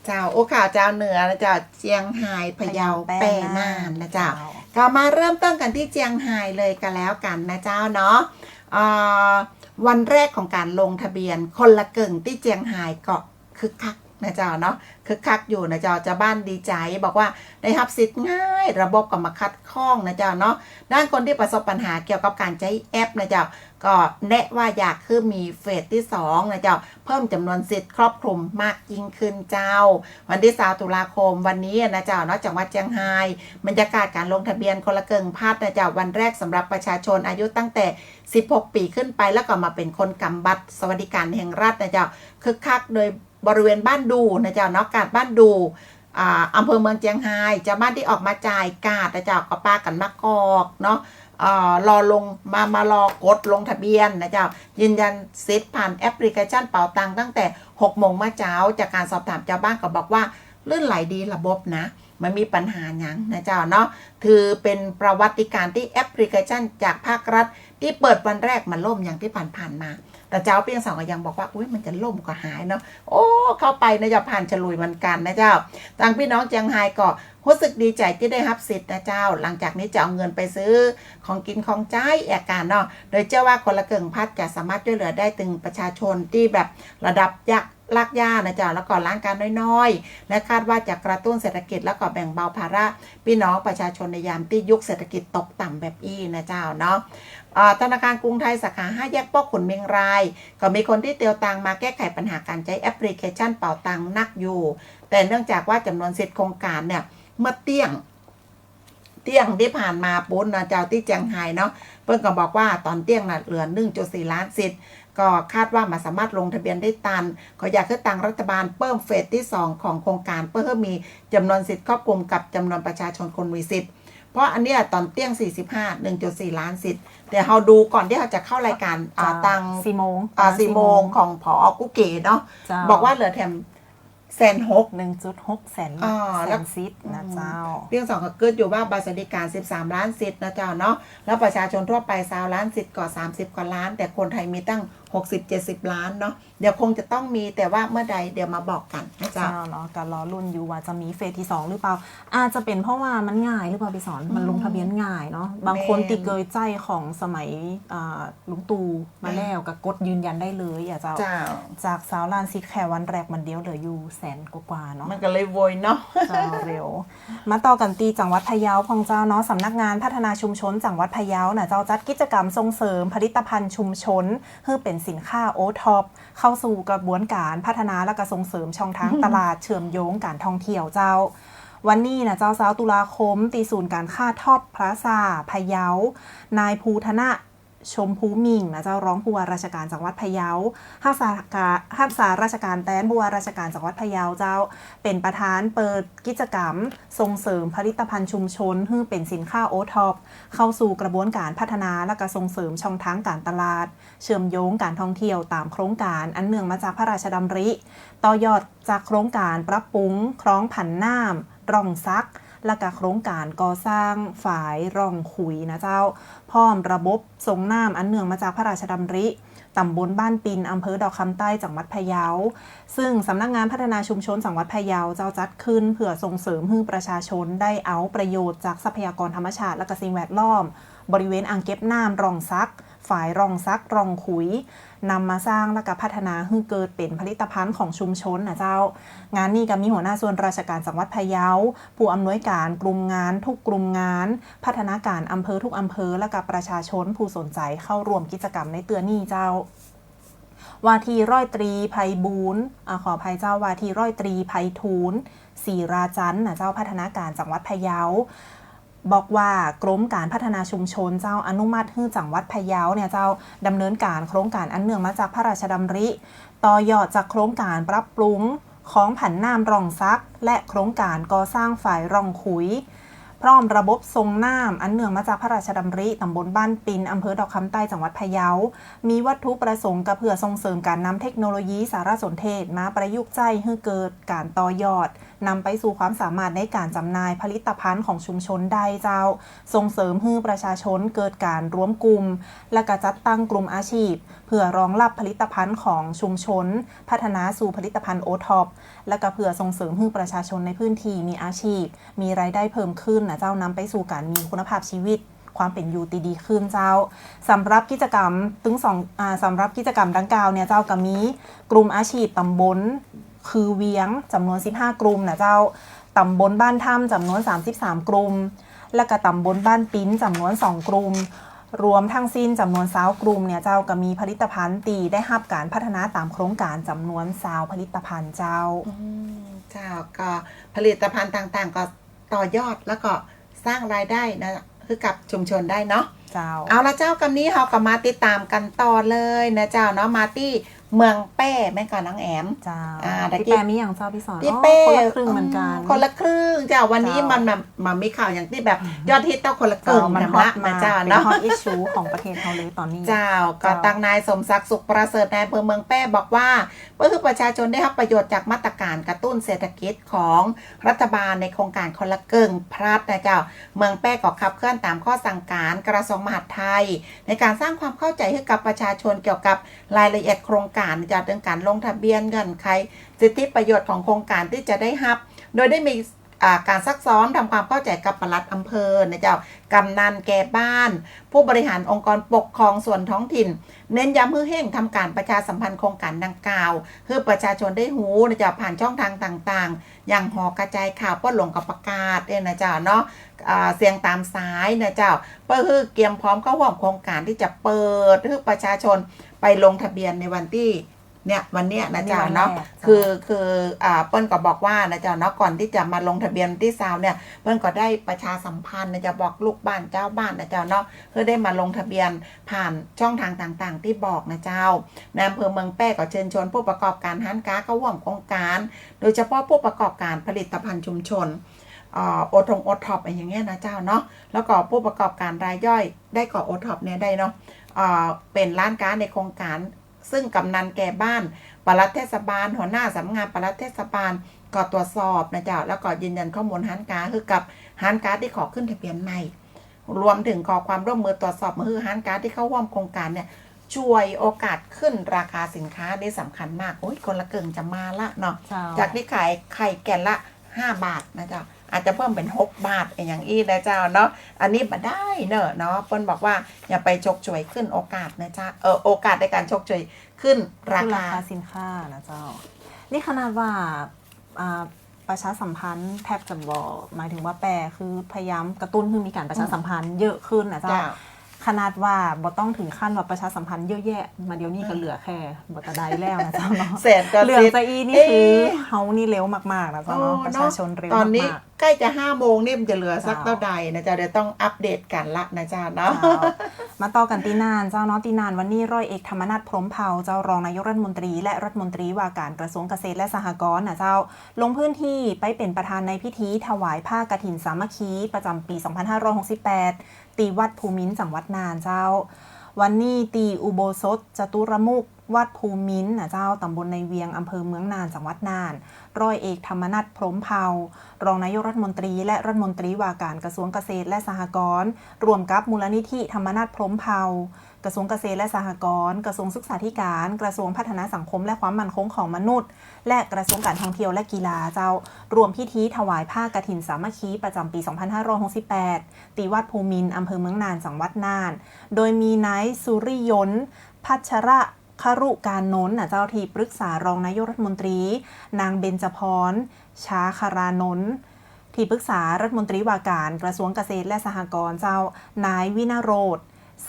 เจ้าอู้ข่าวเจ้าเหนือนะเจ้าเจียงไฮ้พะเยาแป่น่านนะเจ้าก็มาเริ่มต้นกันที่เจียงไฮ้เลยกันแล้วกันนะเจ้าเนาะวันแรกของการลงทะเบียนคนละเกิงที่เจียงไฮ้ก็คึกคักนะเจ้าเนาะคึกคักอยู่นะเจ้าจะบ้านดีใจบอกว่าได้รับสิทธิ์ง่ายระบบก็มาคัดข้องนะเจ้าเนาะด้านคนที่ประสบปัญหาเกี่ยวกับการใช้แอปนะเจ้าก็แนะว่าอยากคือมีเฟสที่2นะเจ้าเพิ่มจำนวนสิทธิ์ครอบคลุมมากยิ่งขึ้นเจ้าวันที่20ตุลาคมวันนี้นะเจ้าเนาะจังหวัดเจียงไฮ้บรรยากาศการลงทะเบียนคนละเกิงพัดนะเจ้าวันแรกสำหรับประชาชนอายุตั้งแต่16ปีขึ้นไปแล้วก็มาเป็นคนกำบัตรสวัสดิการแห่งรัฐนะเจ้าคึกคักโดยบริเวณบ้านดูนะเจ้าเนาะกาดบ้านดูอำเภอเมืองเจียงไฮ้เจ้าบ้านที่ออกมาจ่ายกาดนะเจ้าก็ปากันมากอกเนาะรอลงมารอกดลงทะเบียนนะเจ้ายืนยันสิทธิ์ผ่านแอปพลิเคชันเป๋าตังตั้งแต่6 โมงเมื่อเช้าจากการสอบถามเจ้าบ้านก็บอกว่าลื่นไหลดีระบบนะมันมีปัญหาอย่างนะเจ้าเนาะถือเป็นประวัติการที่แอปพลิเคชันจากภาครัฐที่เปิดวันแรกมันล่มอย่างที่ผ่านมาแต่เจ้าเพียงสองก็ยังบอกว่าอุ้ยมันจะล่มก็หายเนาะโอ้เข้าไปนะจะผ่านฉลุยเหมือนกันนะเจ้าทางพี่น้องเจียงไฮ้ก็รู้สึกดีใจที่ได้รับสิทธิ์นะเจ้าหลังจากนี้จะเอาเงินไปซื้อของกินของใช้แอกการเนาะโดยเชื่อว่าคนละเกิงพัดจะสามารถช่วยเหลือได้ถึงประชาชนที่แบบระดับยากลากย่านะเจ้าแล้วก็ร้านการน้อยๆและคาดว่าจะกระตุ้นเศรษฐกิจแล้วก็แบ่งเบาภาระพี่น้องประชาชนในยามที่ยุคเศรษฐกิจตกต่ำแบบอี้นะเจ้าเนาะธนาคารกรุงไทยสาขา5แยกป้อขุนเมียงรายก็มีคนที่เตียวตังมาแก้ไขปัญหาการใช้แอปพลิเคชันเป๋าตังนักอยู่แต่เนื่องจากว่าจำนวนสิทธิ์โครงการเนี่ยเมื่อเที่ยงที่ผ่านมาปุ๊บนะเจ้าที่เจียงไฮ้เนาะเพิ่งก็บอกว่าตอนเที่ยงน่ะเหลือ 1.4 ล้านสิทธิ์ก็คาดว่ามาสามารถลงทะเบียนได้ทันก็อยากให้ทางรัฐบาลเพิ่มเฟสที่2ของโครงการเพื่อให้มีจำนวนสิทธิ์ครอบคลุมกับจำนวนประชาชนคนมีสิทธิ์เพราะอันเนี้ยตอนเที่ยง45 1.4 ล้านสิทธิ์เดี๋ยวเราดูก่อนที่เราจะเข้ารายการตัง4 โมงของผอ.กุเก๋เนาะบอกว่าเหลือแถม1.6 แสนสิทธิ์นะเจ้าเรื่อง2ก็เกิดอยู่ว่าบัตรสวัสดิการ13 ล้านสิทธิ์นะเจ้าเนาะแล้วประชาชนทั่วไป20 ล้านสิทธิ์ก็30 กว่าล้านแต่คนไทยมีตั้ง60-70 ล้านเนาะเดี๋ยวคงจะต้องมีแต่ว่าเมื่อใดเดี๋ยวมาบอกกันนะเจ้าเนาะก็รอรุ่นอยู่ว่าจะมีเฟสที่2หรือเปล่าอาจจะเป็นเพราะว่ามันง่ายหรือเปล่าพี่สอนมันลงทะเบียนง่ายเนาะบางคนติดเกยใจของสมัยลุงตู่มาแล้วก็กดยืนยันได้เลยอ่ะเจ้าจาก20 ล้านสิทธิ์แค่วันแรกมันเดียวเหลืออยู่แสนกว่าเนาะมันก็เลยโวยเนาะเร็วมาต่อกันตีจังหวัดพะเยาของเจ้าเนาะสำนักงานพัฒนาชุมชนจังหวัดพะเยาน่ะเจ้าจัดกิจกรรมส่งเสริมผลิตภัณฑ์ชุมชนเพื่อเป็นสินค้าโอท็อปเข้าสู่กระบวนการพัฒนาและก็ส่งเสริมช่องทางตลาดเชื่อมโยงการท่องเที่ยวเจ้าวันนี้นะเจ้า20 ตุลาคมตีศูนย์การค้าท็อปพลาซ่าพะเยานายภูธนะชมพูมิ่งนะเจ้าร้องผู้ว่าราชการจังหวัดพะเยารักษาราชการแทนผู้ว่าราชการจังหวัดพะเยาเจ้าเป็นประธานเปิดกิจกรรมส่งเสริมผลิตภัณฑ์ชุมชนให้เป็นสินค้าโอท็อปเข้าสู่กระบวนการพัฒนาและก็ส่งเสริมช่องทางการตลาดเชื่อมโยงการท่องเที่ยวตามโครงการอันเนื่องมาจากพระราชดำริต่อยอดจากโครงการปรับปรุงคลองผันน้ำร่องซักและก็โครงการก่อสร้างฝายร่องขุยนะเจ้าพร้อมระบบส่งน้ำอันเนื่องมาจากพระราชดำริ ตำบลบ้านปินอำเภอดอกคำใต้จังหวัดพะเยาซึ่งสำนักงานพัฒนาชุมชนจังหวัดพะเยาเจ้าจัดขึ้นเพื่อส่งเสริมให้ประชาชนได้เอาประโยชน์จากทรัพยากรธรรมชาติและก็สิ่งแวดล้อมบริเวณอ่างเก็บน้ำร่องซักฝ่ายร่องซักร่องขุยนำมาสร้างและก็พัฒนาให้เกิดเป็นผลิตภัณฑ์ของชุมชนนะเจ้างานนี้ก็มีหัวหน้าส่วนราชการจังหวัดพะเยาผู้อำนวยการกลุ่มงานทุกกลุ่มงานพัฒนาการอำเภอทุกอำเภอและก็ประชาชนผู้สนใจเข้าร่วมกิจกรรมในเตือนนี้เจ้าว่าที่ร้อยตรีไพบูลย์ขออภัยเจ้าว่าที่ร้อยตรีไพฑูรย์ศรีราจันทร์นะเจ้าพัฒนาการจังหวัดพะเยาบอกว่ากรมการพัฒนาชุมชนเจ้าอนุมัติให้จังหวัดพะเยาเนี่ยเจ้าดำเนินการโครงการอันเนื่องมาจากพระราชดำริต่อยอดจากโครงการปรับปรุงของผันน้ำร่องซักและโครงการก่อสร้างฝ่ายร่องขุยพร้อมระบบทรงน้ำอันเนื่องมาจากพระราชดำริตำบลบ้านปินอำเภอดอกคำใต้จังหวัดพะเยามีวัตถุประสงค์เพื่อส่งเสริมการนำเทคโนโลยีสารสนเทศมาประยุกต์ใช้ให้เกิดการต่อยอดนำไปสู่ความสามารถในการจำหน่ายผลิตภัณฑ์ของชุมชนได้เจ้าส่งเสริมให้ประชาชนเกิดการรวมกลุ่มและก็จัดตั้งกลุ่มอาชีพเพื่อรองรับผลิตภัณฑ์ของชุมชนพัฒนาสู่ผลิตภัณฑ์โอท็อปและก็เพื่อส่งเสริมให้ประชาชนในพื้นที่มีอาชีพมีรายได้เพิ่มขึ้นนะเจ้านำไปสู่การมีคุณภาพชีวิตความเป็นอยู่ดีขึ้นเจ้าสำหรับกิจกรรมสำหรับกิจกรรมดังกล่าวเนี่ยเจ้าก็มีกลุ่มอาชีพตำบลคือเวียงจำนวน15กลุ่มนะเจ้าตำบลบ้านถ้ำจำนวน33กลุ่มและก็ตำบลบ้านปิ้นจำนวน2กลุ่มรวมทั้งสิ้นจำนวน20กลุ่มเนี่ยเจ้าก็มีผลิตภัณฑ์ตีได้รับการพัฒนาตามโครงการจำนวน20ผลิตภัณฑ์เจ้าเจ้าก็ผลิตภัณฑ์ต่างๆก็ต่อยอดแล้วก็สร้างรายได้นะคือกับชุมชนได้เนาะเจ้าเอาละเจ้ากันนี้เราก็มาติดตามกันต่อเลยนะเจ้าเนาะมาที่เมืองแป้แม่ก่อนน้องแอมเจ้าพี่แป้มีอย่างเจ้าพี่สอนพี่แป้คนละครึ่งเหมือนกันคนละครึ่งเจ้าวันนี้มันมีข่าวอย่างที่แบบยอดฮิตต้องคนละครึ่งมันฮอตมาเจ้าเนาะเป็นฮอตอิชชูของประเทศเราเลยตอนนี้เจ้าก็ตังนายสมศักดิ์สุขประเสริฐนายอำเภอเมืองแป้บอกว่าเพื่อประชาชนได้รับประโยชน์จากมาตรการกระตุ้นเศรษฐกิจของรัฐบาลในโครงการคนละครึ่งพลัดนะเจ้าเมืองแป้ก็ขับเคลื่อนตามข้อสั่งการกระทรวงมหาดไทยในการสร้างความเข้าใจให้กับประชาชนเกี่ยวกับรายละเอียดโครงการจากเรื่องการลงทะเบียนเงื่อนไขสิทธิประโยชน์ของโครงการที่จะได้รับโดยได้มีการซักซ้อมทำความเข้าใจกับปลัดอำเภอนะเจ้ากำนันแก่บ้านผู้บริหารองค์กรปกครองส่วนท้องถิ่นเน้นย้ำให้เร่งทำการประชาสัมพันธ์โครงการดังกล่าวเพื่อประชาชนได้หูนะเจ้าผ่านช่องทางต่างๆอย่างหอกระจายข่าวป้อนหลงกับประกาศเนี่ยนะเจ้าเนาะเสียงตามสายนะเจ้าเพื่อเตรียมพร้อมเข้าร่วมโครงการที่จะเปิดให้ประชาชนไปลงทะเบียนในวันที่เนี่ยวันเนี้ยนะเจ้าเนาะคือเปิ้ลก็บอกว่านะเจ้าเนาะก่อนที่จะมาลงทะเบียนที่ซาวเนี่ยเปิ้ลก็ได้ประชาสัมพันธ์นะจะบอกลูกบ้านเจ้าบ้านนะเจ้าเนาะเพื่อได้มาลงทะเบียนผ่านช่องทางต่างๆที่บอกนะเจ้าในอำเภอเมืองแป้ก็เชิญชวนผู้ประกอบการร้านค้าเข้าร่วมโครงการโดยเฉพาะผู้ประกอบการผลิตภัณฑ์ชุมชนโอท็อปอย่างเงี้ยนะเจ้าเนาะแล้วก็ผู้ประกอบการรายย่อยได้ก่อโอท็อปเนี่ยได้เนาะเป็นร้านค้าในโครงการซึ่งกำนันแก่บ้านปลัดเทศบาลหัวหน้าสำนักงานปลัดเทศบาลก็ตรวจสอบนะเจ้าแล้วก็ยืนยันข้อมูลร้านค้าคือกับร้านค้าที่ขอขึ้นทะเบียนใหม่รวมถึงขอความร่วมมือตรวจสอบมือร้านค้าที่เข้าร่วมโครงการเนี่ยช่วยโอกาสขึ้นราคาสินค้านี่สำคัญมากโอ้ยคนละเกิงจะมาละเนาะจากที่ขายไข่แก่นละ5 บาทนะเจ้าอาจจะเพิ่มเป็น6 บาทอย่างอี้นะเจ้าเนาะอันนี้มาได้เนอะเปิ้ลบอกว่าอย่าไปชกช่วยขึ้นโอกาสนะเจ้าโอกาสในการชกช่วยขึ้นราคาสินค้านะเจ้านี่ขนาดว่าประชาสัมพันธ์แทบจะบอกหมายถึงว่าแปรคือพยายามกระตุ้นให้มีการประชาสัมพันธ์เยอะขึ้นนะเจ้าขนาดว่าบ่ต้องถึงขั้นว่าประชาสัมพันธ์เยอะแยะมาเดี๋ยวนี้ก็เหลือแค่บ่ตะไดแล้วนะเจ้าเนาะเหลือใจอีนี่คือเฮานี่เร็วมากๆนะเจ้าเนาะประชาชนเร็วมากตอนนี้ใกล้จะ5 โมงนี่มันจะเหลือสักเท่าใดนะเจ้าเดี๋ยวต้องอัปเดตกันละนะเจ้าเนาะมาต่อกันตีนานเจ้าเนาะตีนานวันนี้ร้อยเอกธรรมนัสพรหมเผ่าเจ้ารองนายกรัฐมนตรีและรัฐมนตรีว่าการกระทรวงเกษตรและสหกรณ์นะเจ้าลงพื้นที่ไปเป็นประธานในพิธีถวายผ้ากฐินสามัคคีประจำปี2568ตีวัดภูมินทร์จังหวัดน่านเจ้าวันนี้ตีอุโบสถจตุรมุข วัดภูมินทร์นะเจ้าตำบลในเวียงอำเภอเมืองน่านจังหวัดน่านร้อยเอกธรรมนัสพรหมเผ่ารองนายกรัฐมนตรีและรัฐมนตรีว่าการกระทรวงเกษตรและสหกรณ์รวมกับมูลนิธิธรรมนัสพรหมเผ่ากระทรวงเกษตรและสหกรณ์กระทรวงศึกษาธิการกระทรวงพัฒนาสังคมและความมั่นคงของมนุษย์และกระทรวงการท่องเที่ยวและกีฬาเจ้ารวมพิธีถวายผ้ากฐินสามัคคีประจำปี 2568 ตีวัดภูมินทร์อำเภอเมืองน่านจังหวัดน่านโดยมีนายสุริยนต์พัชระครุการนนท์เจ้าที่ปรึกษารองนายกรัฐมนตรีนางเบญจพรชาคารานนท์ที่ปรึกษารัฐมนตรีว่าการกระทรวงเกษตรและสหกรณ์เจ้านายวินโรธ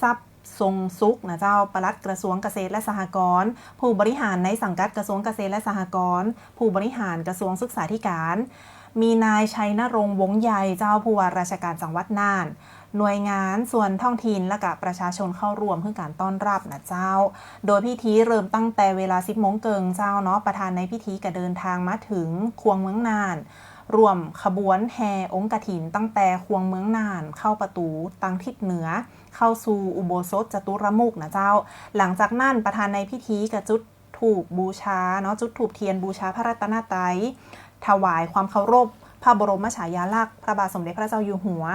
ทรัพย์ทรงสุขนะเจ้าปลัดกระทรวงเกษตรและสหกรณ์ผู้บริหารในสังกัดกระทรวงเกษตรและสหกรณ์ผู้บริหารกระทรวงศึกษาธิการมีนายชัยนรงค์วงศ์ใหญ่เจ้าผู้ว่าราชการจังหวัดน่านหน่วยงานส่วนท้องถิ่นและกับประชาชนเข้าร่วมเพื่อการต้อนรับนะเจ้าโดยพิธีเริ่มตั้งแต่เวลา 10 โมงเกิงเจ้าเนาะประธานในพิธีก็เดินทางมาถึงควงเมืองน่านรวมขบวนแห่องค์กฐินตั้งแต่ควงเมืองน่านเข้าประตูทางทิศเหนือเข้าสู่อุโบสถจตุรมุขนะเจ้าหลังจากนั้นประธานในพิธีก็จุดธูปบูชาเนาะจุดธูปเทียนบูชาพระรัตนตรัยถวายความเคารพพระบรมฉายาลักษณ์พระบาทสมเด็จพระเจ้าอยู่หัว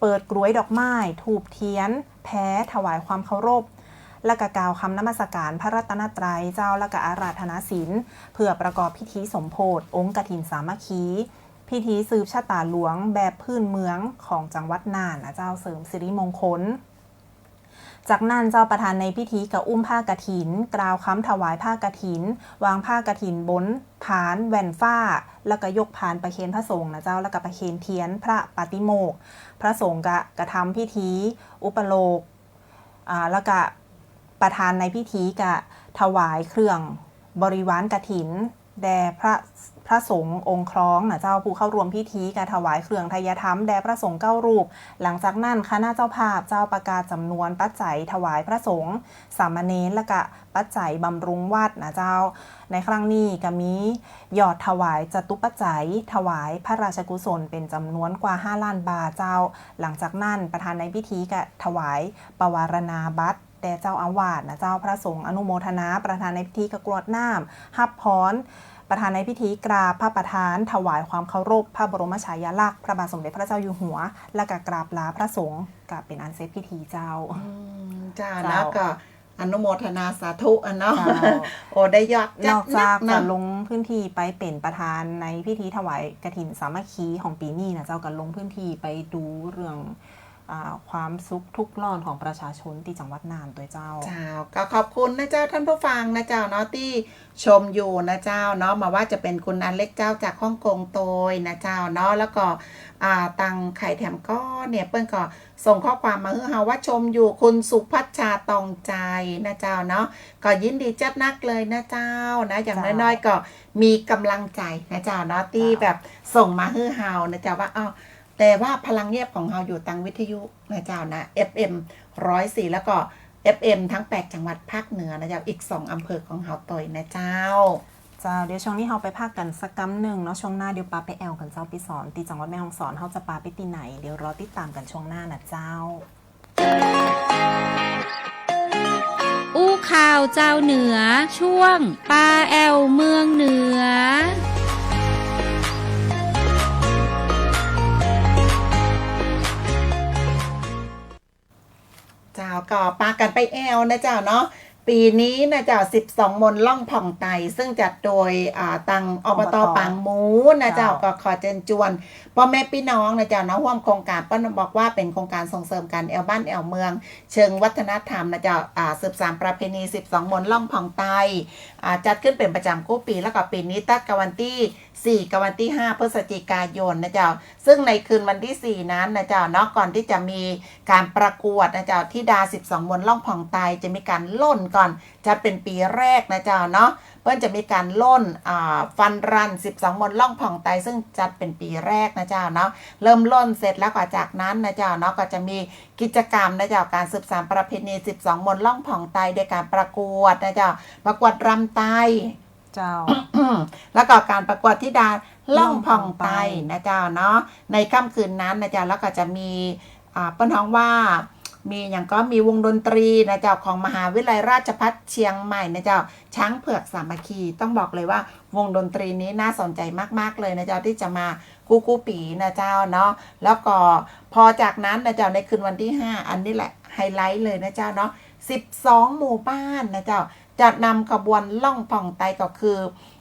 เปิดกรวยดอกไม้ธูปเทียนแพ้ถวายความเคารพและก็กล่าวคำนมัสการพระรัตนตรัยเจ้าและก็อาราธนาศีลเพื่อประกอบพิธีสมโภชองค์กฐินสามัคคีพิธีสืบชะตาหลวงแบบพื้นเมืองของจังหวัดน่านนะเจ้าเสริมสิริมงคลจากนั้นเจ้าประธานในพิธีก็อุ้มผ้ากฐินกล่าวคำถวายผ้ากฐินวางผ้ากฐินบนผานแหวนฟ้าแล้วก็ยกผานประเคนพระสงฆ์นะเจ้าแล้วก็ประเคนเทียนพระปฏิโมกข์พระสงฆ์ก็กระทำพิธีอุปโลกแล้วก็ประธานในพิธีก็ถวายเครื่องบริวารกฐินแด่พระสงฆ์องค์คล้องนะเจ้าผู้เข้าร่วมพิธีการถวายเครื่องไทยธรรมแด่พระสงฆ์9 รูปหลังจากนั้นคณะเจ้าภาพเจ้าประกาศจำนวนปัจจัยถวายพระสงฆ์สามเณรและก็ปัจจัยบำรุงวัดนะเจ้าในครั้งนี้ก็มียอดถวายจตุปัจจัยถวายพระราชกุศลเป็นจำนวนกว่า5 ล้านบาทเจ้าหลังจากนั้นประธานในพิธีก็ถวายปวารณาบัตรแด่เจ้าอาวาสนะเจ้าพระสงฆ์อนุโมทนาประธานในพิธีก็กรวดน้ำฮับพรประธานในพิธีกราบพระประธานถวายความเคารพพระบรมฉายาลักษณ์พระบาทสมเด็จพระเจ้าอยู่หัวและก็กราบลาพระสงฆ์ก็เป็นอันเสร็จพิธีเจ้าจ้าแล้วก็อนุโมทนาสาธุเนาะโอ้ได้ยอดนอกจากจะลงพื้นที่ไปเป็นประธานในพิธีถวายกฐินสามัคคีของปีนี้นะเจ้าก็ลงพื้นที่ไปดูเรื่องความสุขทุกข์ร้อนของประชาชนที่จังหวัดน่านตัวเจ้าก็ขอบคุณนะเจ้าท่านผู้ฟังนะเจ้าเนาะที่ชมอยู่นะเจ้าเนาะมาว่าจะเป็นคุณอันเล็กเจ้าจากฮ่องกงโตยนะเจ้าเนาะแล้วก็ตังไข่แถมก้อนเนี่ยเปิ้ลก็ส่งข้อความมาให้เฮาว่าชมอยู่คุณสุพัชชาตองใจนะเจ้าเนาะก็ยินดีจัดนักเลยนะเจ้านะอย่างน้อยๆก็มีกำลังใจนะเจ้าเนาะที่แบบส่งมาให้เฮานะเจ้าว่าแต่ว่าพลังเงียบของเราอยู่ตังวิทยุนะเจ้านะ FM 104แล้วก็ FM ทั้ง8จังหวัดภาคเหนือนะเจ้าอีก2อำเภอของเราต่อยนะเจ้าเดี๋ยวช่วงนี้เราไปพักกันสักกำหนึ่งเนาะช่วงหน้าเดี๋ยวปาไปแอลกันเจ้าไปสอนตีจังหวัดแม่ฮ่องสอนเราจะปาไปที่ไหนเดี๋ยวรอติดตามกันช่วงหน้านะเจ้าอู้ข่าวเจ้าเหนือช่วงปาแอลเมืองเหนือเจ้าก็ปากันไปแอลนะเจ้าเนาะปีนี้นะเจ้า12 มนล่องผ่องไตซึ่งจัดโดยตังอบต.ปางหมูนะเจ้าก็ขอเชิญชวนพ่อแม่พี่น้องนะเจ้าเนาะร่วมโครงการป้าบอกว่าเป็นโครงการส่งเสริมการแอลบ้านแอลเมืองเชิงวัฒนธรรมนะเจ้าสืบสานประเพณี12 มนล่องผ่องไตจัดขึ้นเป็นประจำกู้ปีแล้วก็ปีนี้ตัดกับวันที่4กับวันที่5พฤศจิกายนนะเจ้าซึ่งในคืนวันที่4นั้นนะเจ้าเนาะก่อนที่จะมีการประกวดนะเจ้าที่ดา12 มนล่องผ่องไตจะมีการล่นก่อนจะเป็นปีแรกนะเจ้าเนาะเพิ่นจะมีการล่นฟันรัน12 มนล่องผ่องไตซึ่งจัดเป็นปีแรกนะเจ้าเนาะเริ่มล่นเสร็จแล้วก็จากนั้นนะเจ้าเนาะก็จะมีกิจกรรมนะเจ้าการสืบสานประเพณี12 มนล่องผ่องไตโดยการประกวดนะเจ้าประกวดรำไตเจ้า แล้วก็การประกวดที่ดาล่องผ่องไตนะเจ้าเนาะในค่ำคืนนั้นนะเจ้าแล้วก็จะมีเปิ้นฮ้องว่า มีอย่างก็มีวงดนตรีนะเจ้าของมหาวิทยาลัยราชภัฏเชียงใหม่นะเจ้าช้างเผือกสามัคคีต้องบอกเลยว่าวงดนตรีนี้น่าสนใจมากๆเลยนะเจ้าที่จะมากู้ปีนะเจ้าเนาะแล้วก็พอจากนั้นนะเจ้าในคืนวันที่5อันนี้แหละไฮไลท์เลยนะเจ้าเนาะ12หมู่บ้านนะเจ้าจะนำขบวนล่องผ่องไตก็คือ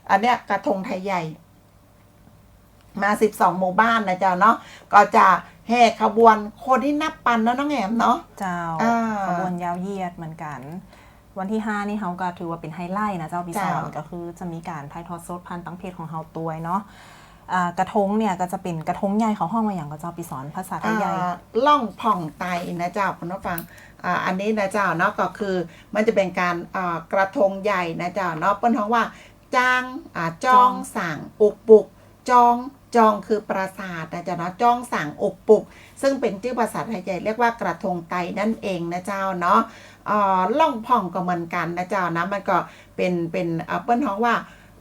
อันเนี้ยกระทงไทยใหญ่มา12หมู่บ้านนะเจ้าเนาะก็จะแห่ขบวนคนที่นับปันเนาะน้องแอมเนาะเจ้าขบวนยาวเหยียดเหมือนกันวันที่5นี่เขาก็ถือว่าเป็นไฮไลท์นะเจ้าพี่สอนก็คือจะมีการถ่ายทอดสดผ่านตั้งเพจของเฮาตัวเนาะกระทงเนี่ยก็จะเป็นกระทงใหญ่ของห้องมาอย่างก็เจ้าพี่สอนภาษาไทยใหญ่ล่องผ่องไตนะเจ้าคุณผู้ฟังอันนี้นะเจ้าเนาะก็คือมันจะเป็นการกระทงใหญ่นะเจ้าเนาะเปิ้นท้องว่าจ้างจองสั่งปุกจองคือปราสาทนะเจ้าเนาะจองสั่งปุกซึ่งเป็นชื่อภาษาไทยใหญ่เรียกว่ากระทงไตนั่นเองนะเจ้าเนาะล่องผ่องก็เหมือนกันนะเจ้านะมันก็เป็นเปิ้นท้องว่า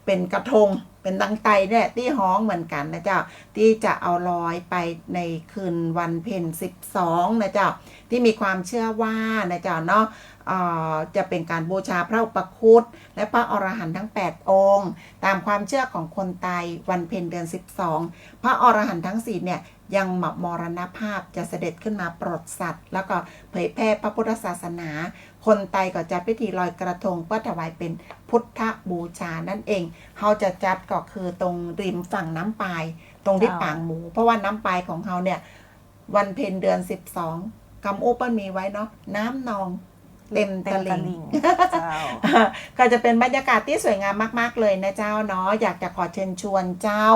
เป็นกระทงเป็นดังไตเนี่ยที่ฮ้องเหมือนกันนะเจ้าที่จะเอาลอยไปในคืนวันเพ็ญ12นะเจ้าที่มีความเชื่อว่านะเจ้าเนาะจะเป็นการบูชาพระอุปคุตและพระอรหันต์ทั้ง8องค์ตามความเชื่อของคนไทยวันเพ็ญเดือน12พระอรหันต์ทั้ง4เนี่ยยังมรณภาพจะเสด็จขึ้นมาโปรดสัตว์แล้วก็เผยแพร่พระพุทธศาสนาคนไทยก็จัดพิธีลอยกระทงเพื่อถวายเป็นพุทธบูชานั่นเองเขาจะจัดก็คือตรงริมฝั่งน้ำปายตรงที่ปางหมูเพราะว่าน้ำปายของเขาเนี่ยวันเพ็ญเดือน12กำอุปมีไว้เนาะน้ำนองเต็มตลิ่งก็จะเป็นบรรยากาศที่สวยงามมากๆเลยนะเจ้าเนาะอยากจะขอเชิญชวนเจ้า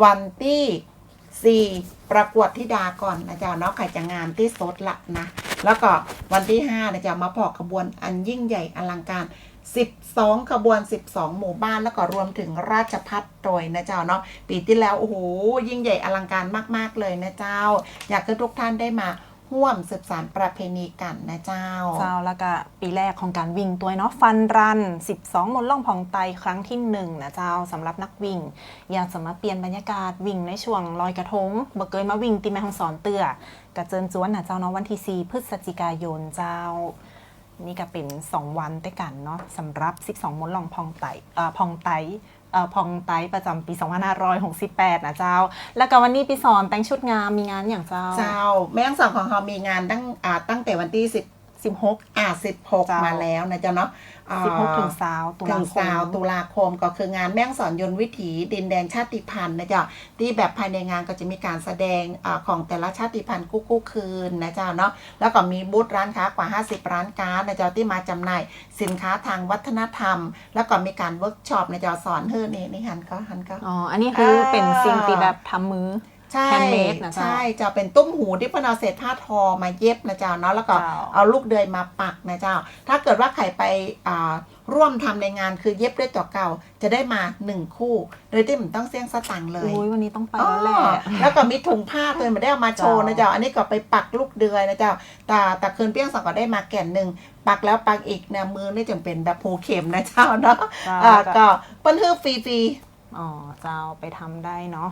วันที่4ประกวดธิดาก่อนนะเจ้าเนาะใครจะงามที่สุดละนะแล้วก็วันที่5นะเจ้ามาพอขบวนอันยิ่งใหญ่อลังการ12ขบวน12หมู่บ้านแล้วก็รวมถึงราชภัฏโดยนะเจ้าเนาะปีที่แล้วโอ้โหยิ่งใหญ่อลังการมากๆเลยนะเจ้าอยากให้ทุกท่านได้มาร่วมสืบสานประเพณีกันนะเจ้าแล้วก็ปีแรกของการวิ่งตัวเนาะฟันรัน12มนต์ล่องผ่องไตครั้งที่1นะเจ้าสำหรับนักวิ่งอยากจะมาเปลี่ยนบรรยากาศวิ่งในช่วงลอยกระทงบ่เคยมาวิ่งตีแม่ฮ่องสอนเตื้อกระเจิญจวนนะเจ้าเนาะวันที่4พฤศจิกายนเจ้านี่ก็เป็น2วันด้วยกันเนาะสำหรับ12มนต์ล่องผ่องไตผ่องไตประจำปี2568นะเจ้าแล้วก็วันนี้พี่สอนแต่งชุดงามมีงานอย่างเจ้าแม่ฮ่องสอนของเขามีงานตั้งแต่วันที่16มาแล้วนะเจ้าเนาะ16ถึง20ตุลาคมก็คืองานแม่ฮ่องสอนยนต์วิถีดินแดนชาติพันธุ์นะเจ้าที่แบบภายในงานก็จะมีการแสดงของแต่ละชาติพันธุ์กู้คืนนะเจ้าเนาะแล้วก็มีบูธร้านค้ากว่า50ร้านค้านะเจ้าที่มาจำหน่ายสินค้าทางวัฒนธรรมแล้วก็มีการเวิร์กช็อปนะเจ้าสอนนี่หันก็อันนี้คือเป็นสิ่งที่แบบทำมือใช่จะเป็นตุ้มหูที่เพิ่นเอาเศษผ้าทอมาเย็บนะเจ้าเนาะแล้วก็เอาลูกเดือยมาปักนะเจ้าถ้าเกิดว่าใครไปร่วมทำในงานคือเย็บด้วยตัวเก่าจะได้มา1คู่โดยที่ไม่ต้องเสี่ยงสตังค์เลยวันนี้ต้องไปแล้วแหละแล้วก็มีถุงผ้าตัวไม่ได้เอามาโชว์นะเจ้าอันนี้ก็ไปปักลูกเดือยนะเจ้าแต่คืนเปี้ยงสังก็ได้มาแก่นหนึ่งปักแล้วปักอีกนะมือนี่จึงเป็นแบบผูเข็มนะเจ้าเนาะก็เปิ้นฮื้อฟรีเจ้าไปทำได้เนาะ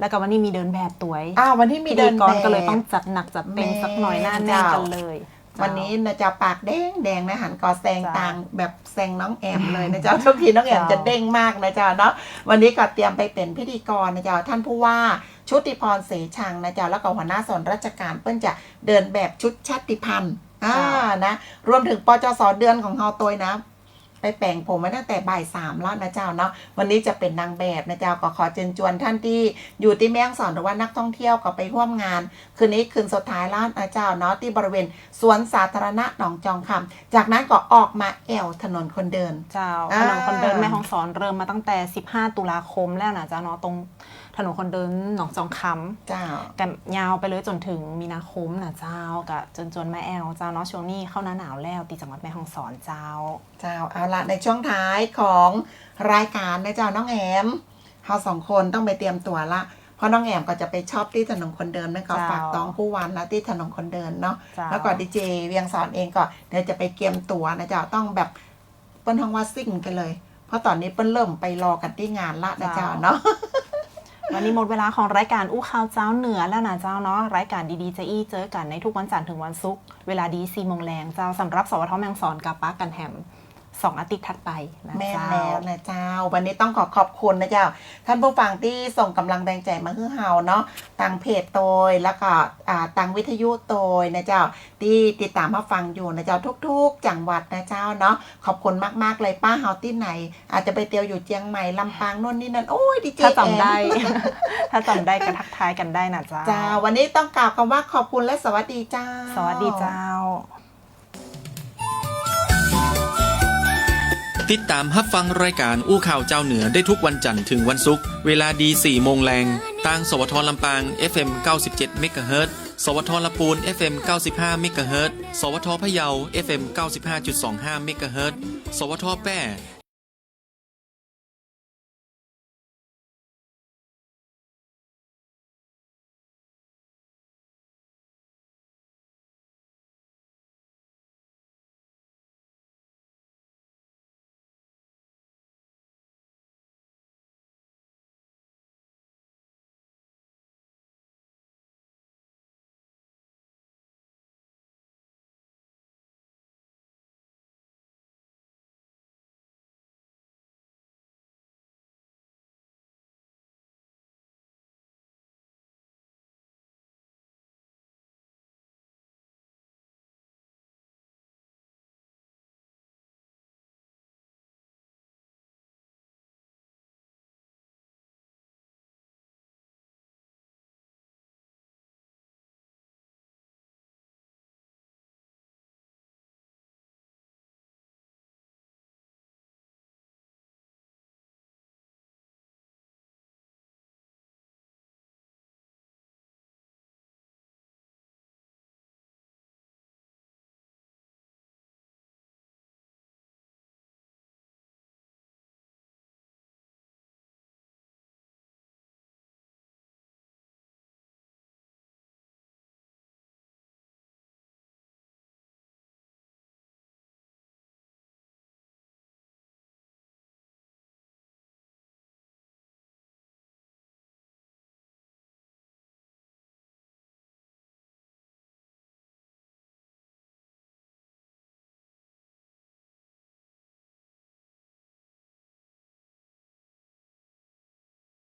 แล้วก็วันนี้มีเดินแบบตัววันนี้มีเดินแบบก็เลยต้องจัดหนักจัดเต็มสักหน่อยหน้าแน่กันเลยวันนี้นะเจ้าปากแดงนะหันกอแซงต่างแบบแซงน้องแอมเลยนะเจ้าทุกทีน้องแอมจะเด้งมากนะเจ้าเนาะวันนี้ก็เตรียมไปเป็นพิธีกรนะเจ้าท่านผู้ว่าชุติพรเสชังนะเจ้าแล้วก็หัวหน้าส่วนราชการเปิ้นจะเดินแบบชุดชาติพันธุ์นะรวมถึงปจส.เดือนของเฮาตัวนะไปแปลงผมมาตั้งแต่บ่าย3แล้วนะเจ้าเนาะวันนี้จะเป็นนางแบบนะเจ้าก็ขอเชิญชวนท่านที่อยู่ที่แม่ฮ่องสอนหรือว่านักท่องเที่ยวก็ไปร่วมงานคืนนี้คืนสุดท้ายแล้วนะเจ้าเนาะที่บริเวณสวนสาธารณะหนองจองคำจากนั้นก็ออกมาแอวถนนคนเดินเจ้าถนนคนเดินแม่ฮ่องสอนเริ่มมาตั้งแต่15ตุลาคมแล้วนะเจ้าเนาะตรงถนนคนเดินหนองจองคำเจ้ากันยาวไปเลยจนถึงมีนาคมนะเจ้ากับจนแม่แอลเจ้าเนาะช่วงนี้เข้าหน้าหนาวแล้วที่จังหวัดแม่ฮ่องสอนเจ้าเอาละในช่วงท้ายของรายการนะเจ้าน้องแอมเรา2คนต้องไปเตรียมตัวละเพราะน้องแอมก็จะไปช็อปที่ถนนคนเดินนั่นก็ฝากต้องผู้วันนะที่ถนนคนเดินเนาะแล้วก็ดีเจเวียงสอนเองก็เดี๋ยวจะไปเตรียมตัวนะเจ้าต้องแบบเปิ้นห้องว่าซิ่งกันเลยเพราะตอนนี้เปิ้นเริ่มไปรอกันที่งานละนะเจ้าเนาะ วันนี้หมดเวลาของรายการอู้ข่าวเจ้าเหนือแล้วนะเจ้าเนาะรายการดีๆจะอี้เจอกันในทุกวันจันทร์ถึงวันศุกร์เวลาดี4 โมงแรงเจ้าสำหรับสวทแมงสอนกับป้ากันแฮม2 อาทิตย์ถัดไปนะ แม่ เจ้า แล้วนะเจ้าวันนี้ต้องขอบคุณนะเจ้าท่านผู้ฟังที่ส่งกำลังแรงใจมาให้เฮาเนาะทางเพจโตยแล้วก็ทางวิทยุโตยนะเจ้าที่ติดตามมาฟังอยู่นะเจ้าทุกๆจังหวัดนะเจ้าเนาะขอบคุณมากๆเลยป้าเฮาที่ไหนอาจจะไปเตียวอยู่เจียงใหม่ลำปางโน่นนี่นั่นโอ้ยดีเจ ถ้าจำได้ ถ้าจำได้ก็ทักทายกันได้นะเจ้า เจ้าวันนี้ต้องกล่าวคำว่าขอบคุณและสวัสดีเจ้า สวัสดีเจ้า ติดตามรับฟังรายการอู้ข่าวเจ้าเหนือได้ทุกวันจันทร์ถึงวันศุกร์เวลาดี4 โมงแรงทางสวทลำปาง FM 97 เมกะเฮิรตซ์สวทลำพูน FM 95 เมกะเฮิรตซ์สวทพะเยา FM 95.25 เมกะเฮิรตซ์สวทแป้